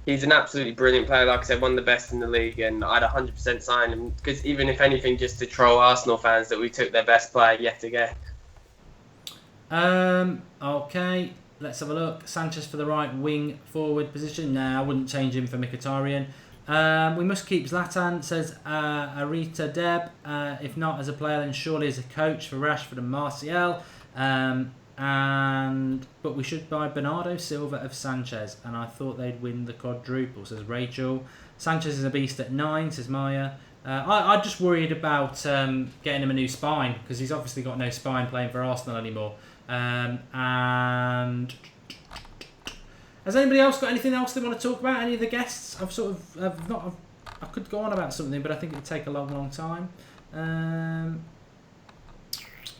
Speaker 2: he's an absolutely brilliant player. Like I said, one of the best in the league, and I'd 100% sign him. Because even if anything, just to troll Arsenal fans that we took their best player yet again.
Speaker 1: Okay, let's have a look. Sanchez for the right wing forward position. Nah, I wouldn't change him for Mkhitaryan. We must keep Zlatan, says Arita Deb. If not as a player, then surely as a coach for Rashford and Martial. But we should buy Bernardo Silva of Sanchez, and I thought they'd win the quadruple, says Rachel. Sanchez is a beast at 9, says Maya. I'm just worried about getting him a new spine, because he's obviously got no spine playing for Arsenal anymore. And has anybody else got anything else they want to talk about? Any of the guests? I could go on about something, but I think it would take a long time.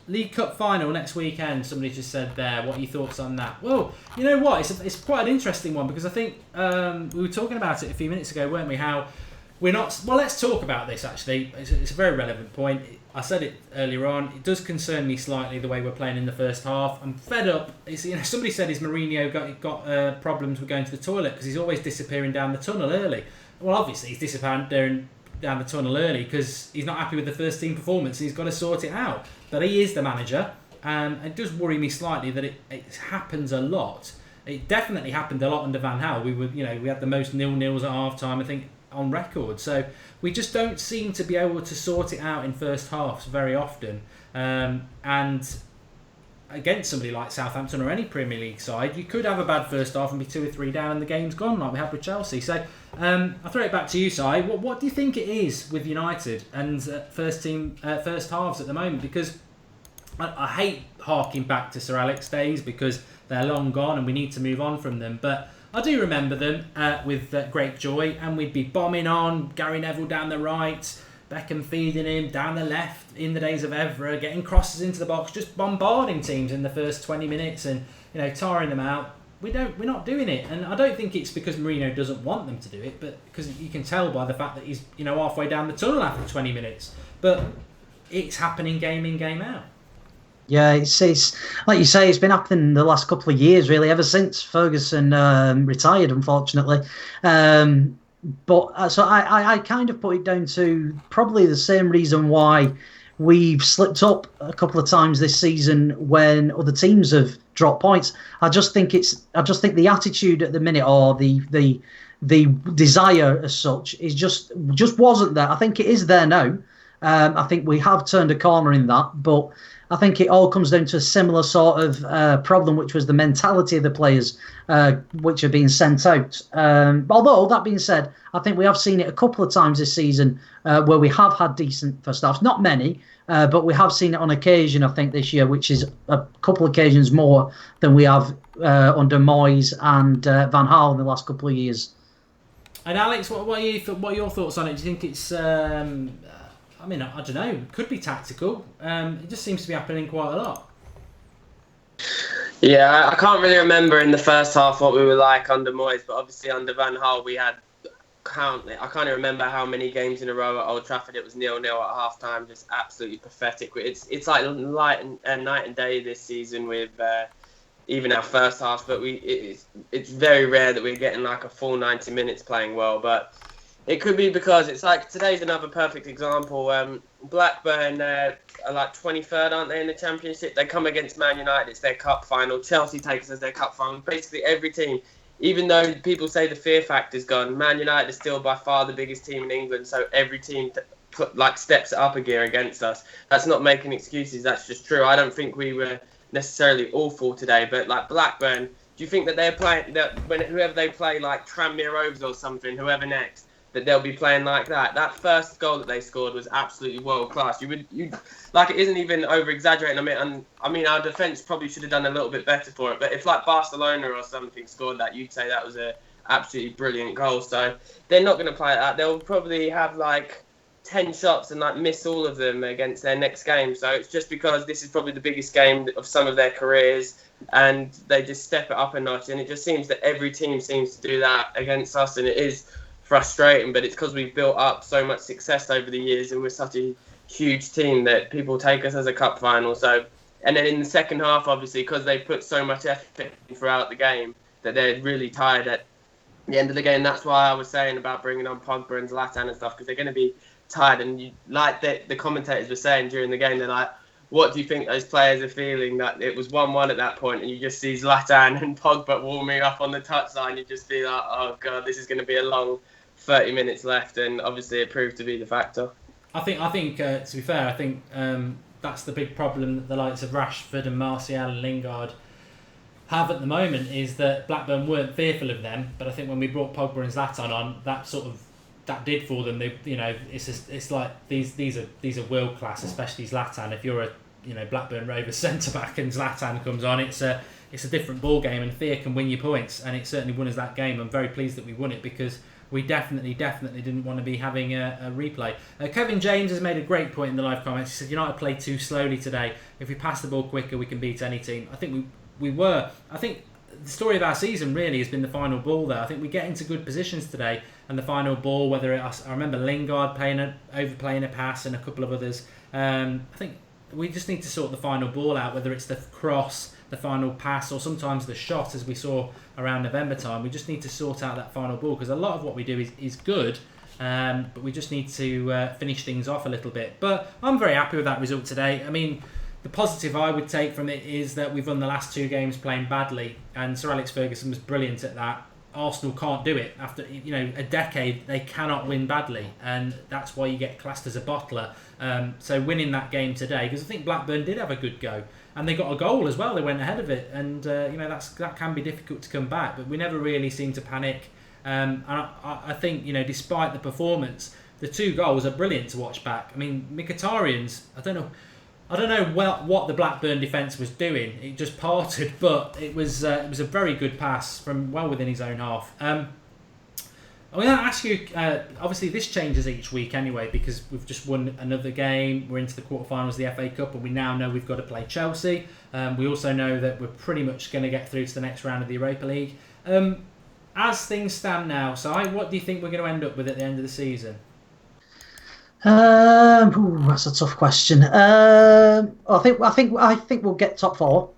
Speaker 1: League Cup final next weekend. Somebody just said there. What are your thoughts on that? Well, you know what? It's quite an interesting one, because I think we were talking about it a few minutes ago, weren't we? How we're not. Well, let's talk about this. Actually, it's a very relevant point. I said it earlier on. It does concern me slightly the way we're playing in the first half. I'm fed up. Somebody said, "Is Mourinho got problems with going to the toilet because he's always disappearing down the tunnel early?" Well, obviously he's disappearing down the tunnel early because he's not happy with the first team performance. And he's got to sort it out. But he is the manager, and it does worry me slightly that it happens a lot. It definitely happened a lot under Van Gaal. We had the most 0-0s at half time, I think, on record. So we just don't seem to be able to sort it out in first halves very often. And against somebody like Southampton or any Premier League side, you could have a bad first half and be 2 or 3 down and the game's gone, like we had with Chelsea. So I'll throw it back to you, Si. What do you think it is with United and first halves at the moment? Because I hate harking back to Sir Alex days, because they're long gone and we need to move on from them. But I do remember them with great joy, and we'd be bombing on, Gary Neville down the right, Beckham feeding him down the left in the days of Evra, getting crosses into the box, just bombarding teams in the first 20 minutes and tiring them out. We're not doing it, and I don't think it's because Mourinho doesn't want them to do it, but because you can tell by the fact that he's halfway down the tunnel after 20 minutes. But it's happening game in, game out.
Speaker 3: Yeah, it's like you say, it's been happening the last couple of years, really, ever since Ferguson retired, unfortunately. But so I kind of put it down to probably the same reason why we've slipped up a couple of times this season when other teams have dropped points. I just think the attitude at the minute, or the desire as such, is just wasn't there. I think it is there now. I think we have turned a corner in that, but I think it all comes down to a similar sort of problem, which was the mentality of the players, which are being sent out. Although, that being said, I think we have seen it a couple of times this season where we have had decent first halves. Not many, but we have seen it on occasion, I think, this year, which is a couple of occasions more than we have under Moyes and Van Gaal in the last couple of years.
Speaker 1: And Alex, what are your thoughts on it? Do you think it's... I don't know. It could be tactical. It just seems to be happening quite a lot.
Speaker 2: Yeah, I can't really remember in the first half what we were like under Moyes, but obviously under Van Gaal we had countless. I can't even remember how many games in a row at Old Trafford it was 0-0 at half time. Just absolutely pathetic. It's like night and day this season with even our first half. But it's very rare that we're getting like a full 90 minutes playing well. But it could be because it's like today's another perfect example. Blackburn are like 23rd, aren't they, in the Championship? They come against Man United, it's their cup final. Chelsea take us as their cup final. Basically every team, even though people say the fear factor's gone, Man United is still by far the biggest team in England, so every team steps it up a gear against us. That's not making excuses, that's just true. I don't think we were necessarily awful today, but like Blackburn, do you think that they're playing, that whoever they play, like Tranmere Rovers or something, whoever next, that they'll be playing like that? That first goal that they scored was absolutely world class. You like, it isn't even over exaggerating. I mean, our defence probably should have done a little bit better for it. But if like Barcelona or something scored that, you'd say that was a absolutely brilliant goal. So they're not going to play like that. They'll probably have like 10 shots and like miss all of them against their next game. So it's just because this is probably the biggest game of some of their careers, and they just step it up a notch. And it just seems that every team seems to do that against us, and it is frustrating, but it's because we've built up so much success over the years and we're such a huge team that people take us as a cup final. So, and then in the second half, obviously, because they put so much effort throughout the game, that they're really tired at the end of the game. That's why I was saying about bringing on Pogba and Zlatan and stuff, because they're going to be tired. And like the commentators were saying during the game, they're like, what do you think those players are feeling? That it was 1-1 at that point, and you just see Zlatan and Pogba warming up on the touchline. You just feel like, oh God, this is going to be a long 30 minutes left, and obviously it proved to be the factor.
Speaker 1: I think to be fair, I think that's the big problem that the likes of Rashford and Martial and Lingard have at the moment, is that Blackburn weren't fearful of them, but I think when we brought Pogba and Zlatan on, that did for them. It's like these are world class, especially Zlatan. If you're a Blackburn Rovers centre back and Zlatan comes on, it's a different ball game, and fear can win you points, and it certainly won us that game. I'm very pleased that we won it, because we definitely didn't want to be having a replay. Kevin James has made a great point in the live comments. He said United played too slowly today. If we pass the ball quicker, we can beat any team. I think we were. I think the story of our season really has been the final ball there. I think we get into good positions today, and the final ball, I remember Lingard overplaying a pass and a couple of others. I think we just need to sort the final ball out, whether it's the cross, the final pass, or sometimes the shot, as we saw around November time. We just need to sort out that final ball, because a lot of what we do is good, but we just need to finish things off a little bit. But I'm very happy with that result today. I mean, the positive I would take from it is that we've won the last 2 games playing badly, and Sir Alex Ferguson was brilliant at that. Arsenal can't do it. After a decade, they cannot win badly, and that's why you get classed as a bottler. So winning that game today, because I think Blackburn did have a good go, and they got a goal as well. They went ahead of it, and that can be difficult to come back. But we never really seemed to panic. And I think despite the performance, the 2 goals are brilliant to watch back. I mean, Mkhitaryan's, I don't know what the Blackburn defence was doing. It just parted, but it was a very good pass from well within his own half. I'm going to ask you, obviously this changes each week anyway, because we've just won another game. We're into the quarterfinals of the FA Cup, and we now know we've got to play Chelsea. We also know that we're pretty much going to get through to the next round of the Europa League. As things stand now, Si, what do you think we're going to end up with at the end of the season?
Speaker 3: That's a tough question. I think we'll get top 4.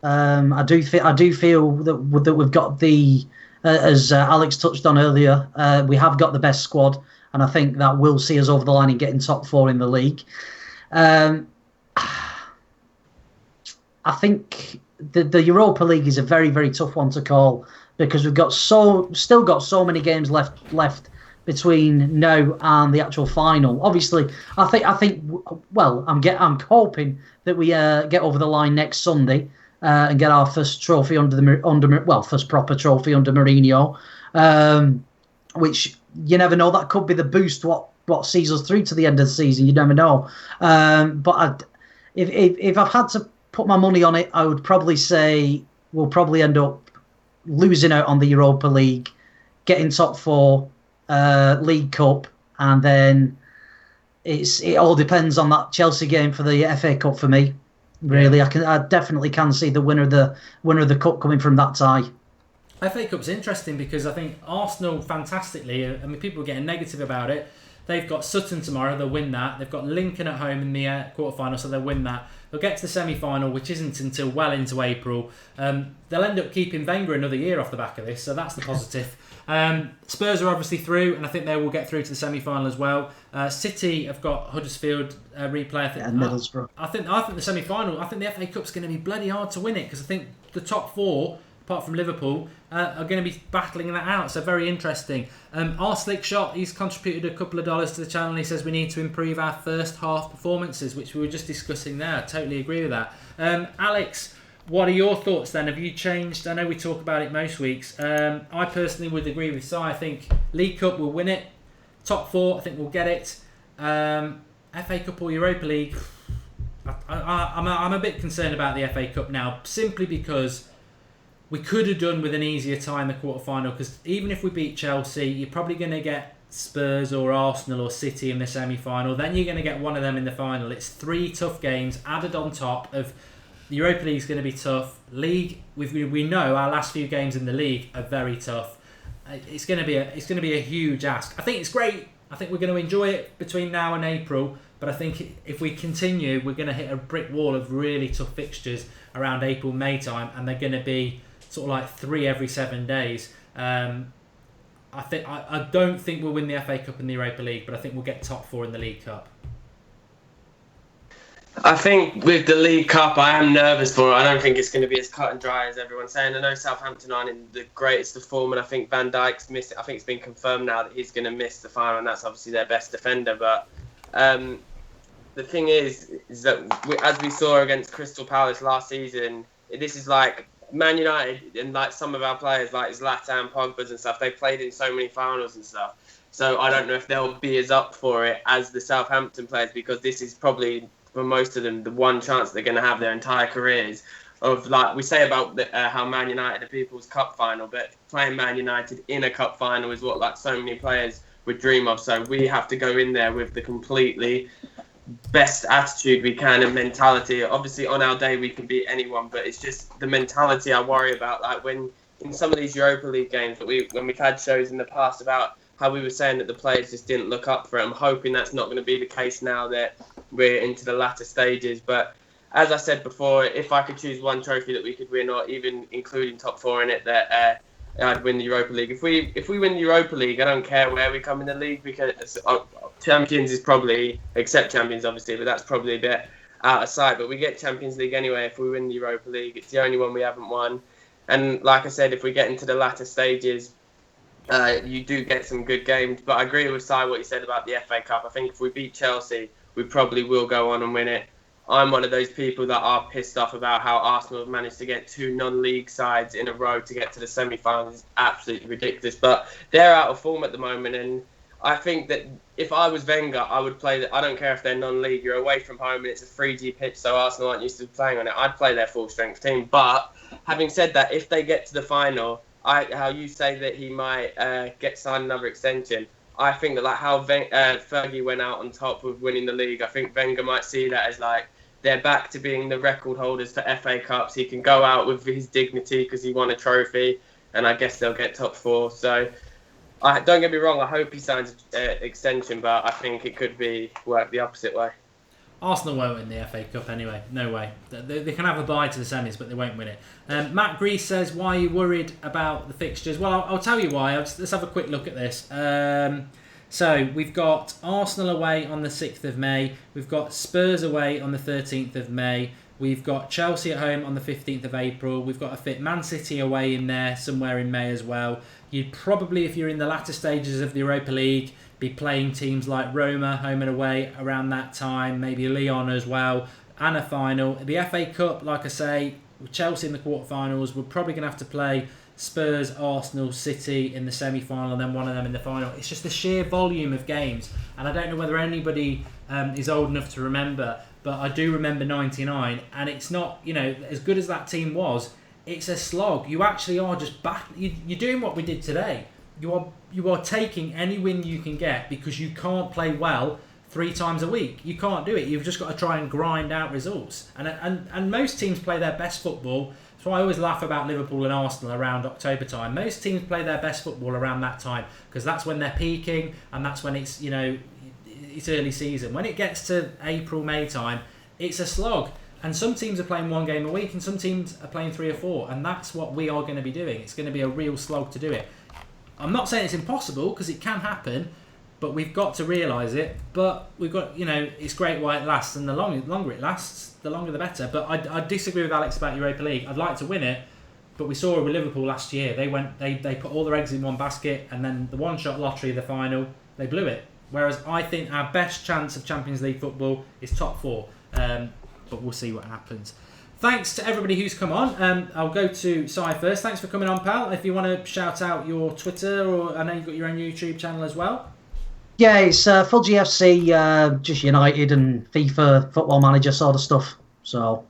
Speaker 3: I do feel that we've got the, as Alex touched on earlier, we have got the best squad, and I think that will see us over the line and getting top 4 in the league. I think the Europa League is a very, very tough one to call, because we've still got so many games left between now and the actual final. Obviously, I think. Well, I'm hoping that we get over the line next Sunday and get our first trophy first proper trophy under Mourinho, which you never know. That could be the boost what sees us through to the end of the season. You never know. But if I've had to put my money on it, I would probably say we'll probably end up losing out on the Europa League, getting top 4. League Cup, and then it all depends on that Chelsea game for the FA Cup for me. Really, I definitely can see the winner of the cup coming from that tie.
Speaker 1: FA Cup's interesting, because I think Arsenal fantastically. I mean, people are getting negative about it. They've got Sutton tomorrow, they'll win that. They've got Lincoln at home in the quarterfinal, so they'll win that. They'll get to the semi-final, which isn't until well into April. They'll end up keeping Wenger another year off the back of this, so that's the positive. Spurs are obviously through, and I think they will get through to the semi-final as well. City have got Huddersfield replay. I think,
Speaker 3: Middlesbrough.
Speaker 1: I think the semi-final. I think the FA Cup's going to be bloody hard to win it, because I think the top 4, apart from Liverpool, are going to be battling that out. So very interesting. Our Slick Shot, he's contributed a couple of dollars to the channel. He says we need to improve our first half performances, which we were just discussing there. I totally agree with that. Alex, what are your thoughts then? Have you changed? I know we talk about it most weeks. I personally would agree with Si. I think League Cup will win it. Top 4, I think we'll get it. FA Cup or Europa League, I'm a bit concerned about the FA Cup now, simply because we could have done with an easier tie in the quarterfinal, because even if we beat Chelsea, you're probably going to get Spurs or Arsenal or City in the semi-final. Then you're going to get one of them in the final. It's 3 tough games added on top of the Europa League is going to be tough. League, we know our last few games in the league are very tough. It's going to be a huge ask. I think it's great. I think we're going to enjoy it between now and April. But I think if we continue, we're going to hit a brick wall of really tough fixtures around April, May time, and they're going to be sort of like 3 every 7 days. I don't think we'll win the FA Cup and the Europa League, but I think we'll get top 4 in the League Cup.
Speaker 2: I think with the League Cup, I am nervous for it. I don't think it's going to be as cut and dry as everyone's saying. I know Southampton aren't in the greatest of form, and I think Van Dijk's missed it. I think it's been confirmed now that he's going to miss the final, and that's obviously their best defender. But the thing is that as we saw against Crystal Palace last season, this is like Man United and like some of our players like Zlatan, Pogba's and stuff. They played in so many finals and stuff. So I don't know if they'll be as up for it as the Southampton players, because this is probably, for most of them, the one chance they're going to have their entire careers of, like we say about how Man United are people's cup final, but playing Man United in a cup final is what like so many players would dream of. So we have to go in there with the completely best attitude we can and mentality. Obviously on our day we can beat anyone, but it's just the mentality I worry about. Like when in some of these Europa League games that when we've had shows in the past about how we were saying that the players just didn't look up for it, I'm hoping that's not going to be the case now that we're into the latter stages. But as I said before, if I could choose one trophy that we could win, or even including top four in it, that I'd win the Europa League. If we win the Europa League, I don't care where we come in the league, because Champions is probably, except Champions obviously, but that's probably a bit out of sight. But we get Champions League anyway if we win the Europa League. It's the only one we haven't won. And like I said, if we get into the latter stages, you do get some good games. But I agree with Si what he said about the FA Cup. I think if we beat Chelsea, we probably will go on and win it. I'm one of those people that are pissed off about how Arsenal have managed to get two non-league sides in a row to get to the semi-finals. It's absolutely ridiculous. But they're out of form at the moment, and I think that if I was Wenger, I would play I don't care if they're non-league. You're away from home and it's a 3G pitch, so Arsenal aren't used to playing on it. I'd play their full-strength team. But having said that, if they get to the final, how you say that he might get signed another extension, I think that like how Fergie went out on top with winning the league, I think Wenger might see that as like they're back to being the record holders for FA Cups. He can go out with his dignity because he won a trophy, and I guess they'll get top four. So don't get me wrong, I hope he signs an extension, but I think it could work the opposite way.
Speaker 1: Arsenal won't win the FA Cup anyway. No way. They can have a bye to the semis, but they won't win it. Matt Grease says, why are you worried about the fixtures? Well, I'll tell you why. Let's have a quick look at this. So we've got Arsenal away on the 6th of May. We've got Spurs away on the 13th of May. We've got Chelsea at home on the 15th of April. We've got a fit Man City away in there somewhere in May as well. You'd probably, if you're in the latter stages of the Europa League, be playing teams like Roma home and away around that time, maybe Lyon as well, and a final. The FA Cup, like I say, with Chelsea in the quarterfinals, we're probably going to have to play Spurs, Arsenal, City in the semi-final, and then one of them in the final. It's just the sheer volume of games, and I don't know whether anybody is old enough to remember, but I do remember 99, and it's not, as good as that team was, it's a slog. You actually are just back. You're doing what we did today. You are taking any win you can get, because you can't play well 3 times a week. You can't do it. You've just got to try and grind out results. And most teams play their best football. So I always laugh about Liverpool and Arsenal around October time. Most teams play their best football around that time, because that's when they're peaking, and that's when it's it's early season. When it gets to April, May time, it's a slog. And some teams are playing 1 game a week, and some teams are playing 3 or 4. And that's what we are going to be doing. It's going to be a real slog to do it. I'm not saying it's impossible, because it can happen, but we've got to realise it. But we've got, it's great while it lasts, and the longer it lasts, the longer the better. But I disagree with Alex about Europa League. I'd like to win it, but we saw it with Liverpool last year. They put all their eggs in one basket, and then the one-shot lottery of the final, they blew it. Whereas I think our best chance of Champions League football is top 4. But we'll see what happens. Thanks to everybody who's come on. I'll go to Si first. Thanks for coming on, pal. If you want to shout out your Twitter, or I know you've got your own YouTube channel as well.
Speaker 3: Yeah, it's full GFC, just United and FIFA Football Manager sort of stuff. So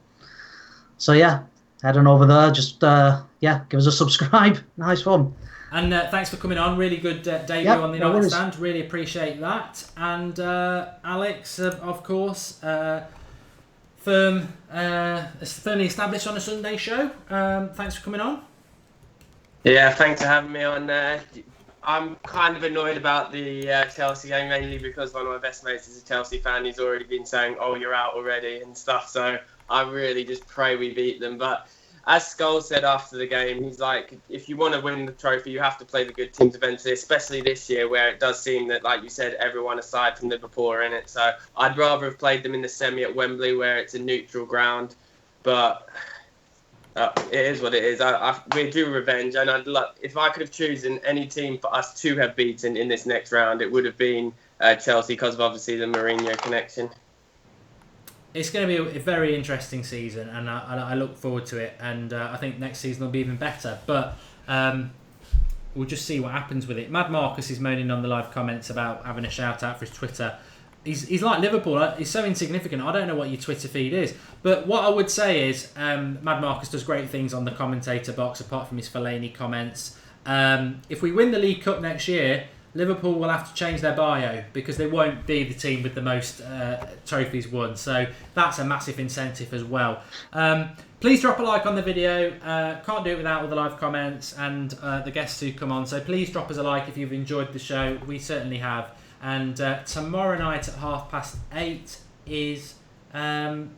Speaker 3: yeah, head on over there. Just give us a subscribe. Nice fun.
Speaker 1: And thanks for coming on. Really good debut on the United stand. Really appreciate that. And Alex, of course. Firmly established on a Sunday show. Thanks for coming on.
Speaker 2: Yeah, thanks for having me on. I'm kind of annoyed about the Chelsea game, mainly because one of my best mates is a Chelsea fan. He's already been saying, "Oh, you're out already" and stuff. So I really just pray we beat them. But as Scholes said after the game, he's like, if you want to win the trophy, you have to play the good teams eventually, especially this year where it does seem that, like you said, everyone aside from Liverpool are in it. So I'd rather have played them in the semi at Wembley where it's a neutral ground. But it is what it is. We're due revenge. And if I could have chosen any team for us to have beaten in this next round, it would have been Chelsea because of obviously the Mourinho connection.
Speaker 1: It's going to be a very interesting season, and I look forward to it. And I think next season will be even better. But we'll just see what happens with it. Mad Marcus is moaning on the live comments about having a shout out for his Twitter. He's like Liverpool. He's so insignificant. I don't know what your Twitter feed is. But what I would say is Mad Marcus does great things on the commentator box, apart from his Fellaini comments. If we win the League Cup next year, Liverpool will have to change their bio because they won't be the team with the most trophies won. So that's a massive incentive as well. Please drop a like on the video. Can't do it without all the live comments and the guests who come on. So please drop us a like if you've enjoyed the show. We certainly have. And tomorrow night at 8:30 is Skype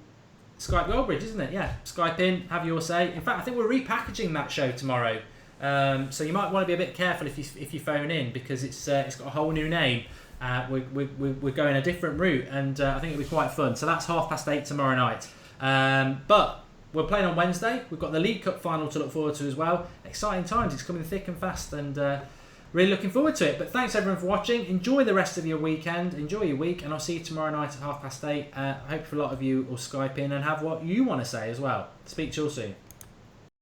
Speaker 1: Goldbridge, isn't it? Yeah, Skype in, have your say. In fact, I think we're repackaging that show tomorrow. So you might want to be a bit careful if you phone in because it's got a whole new name. We're going a different route, and I think it'll be quite fun. So that's 8:30 tomorrow night. But we're playing on Wednesday. We've got the League Cup final to look forward to as well. Exciting times. It's coming thick and fast, and really looking forward to it. But thanks everyone for watching. Enjoy the rest of your weekend. Enjoy your week, and I'll see you tomorrow night at 8:30. I hope a lot of you will Skype in and have what you want to say as well. Speak to you all soon.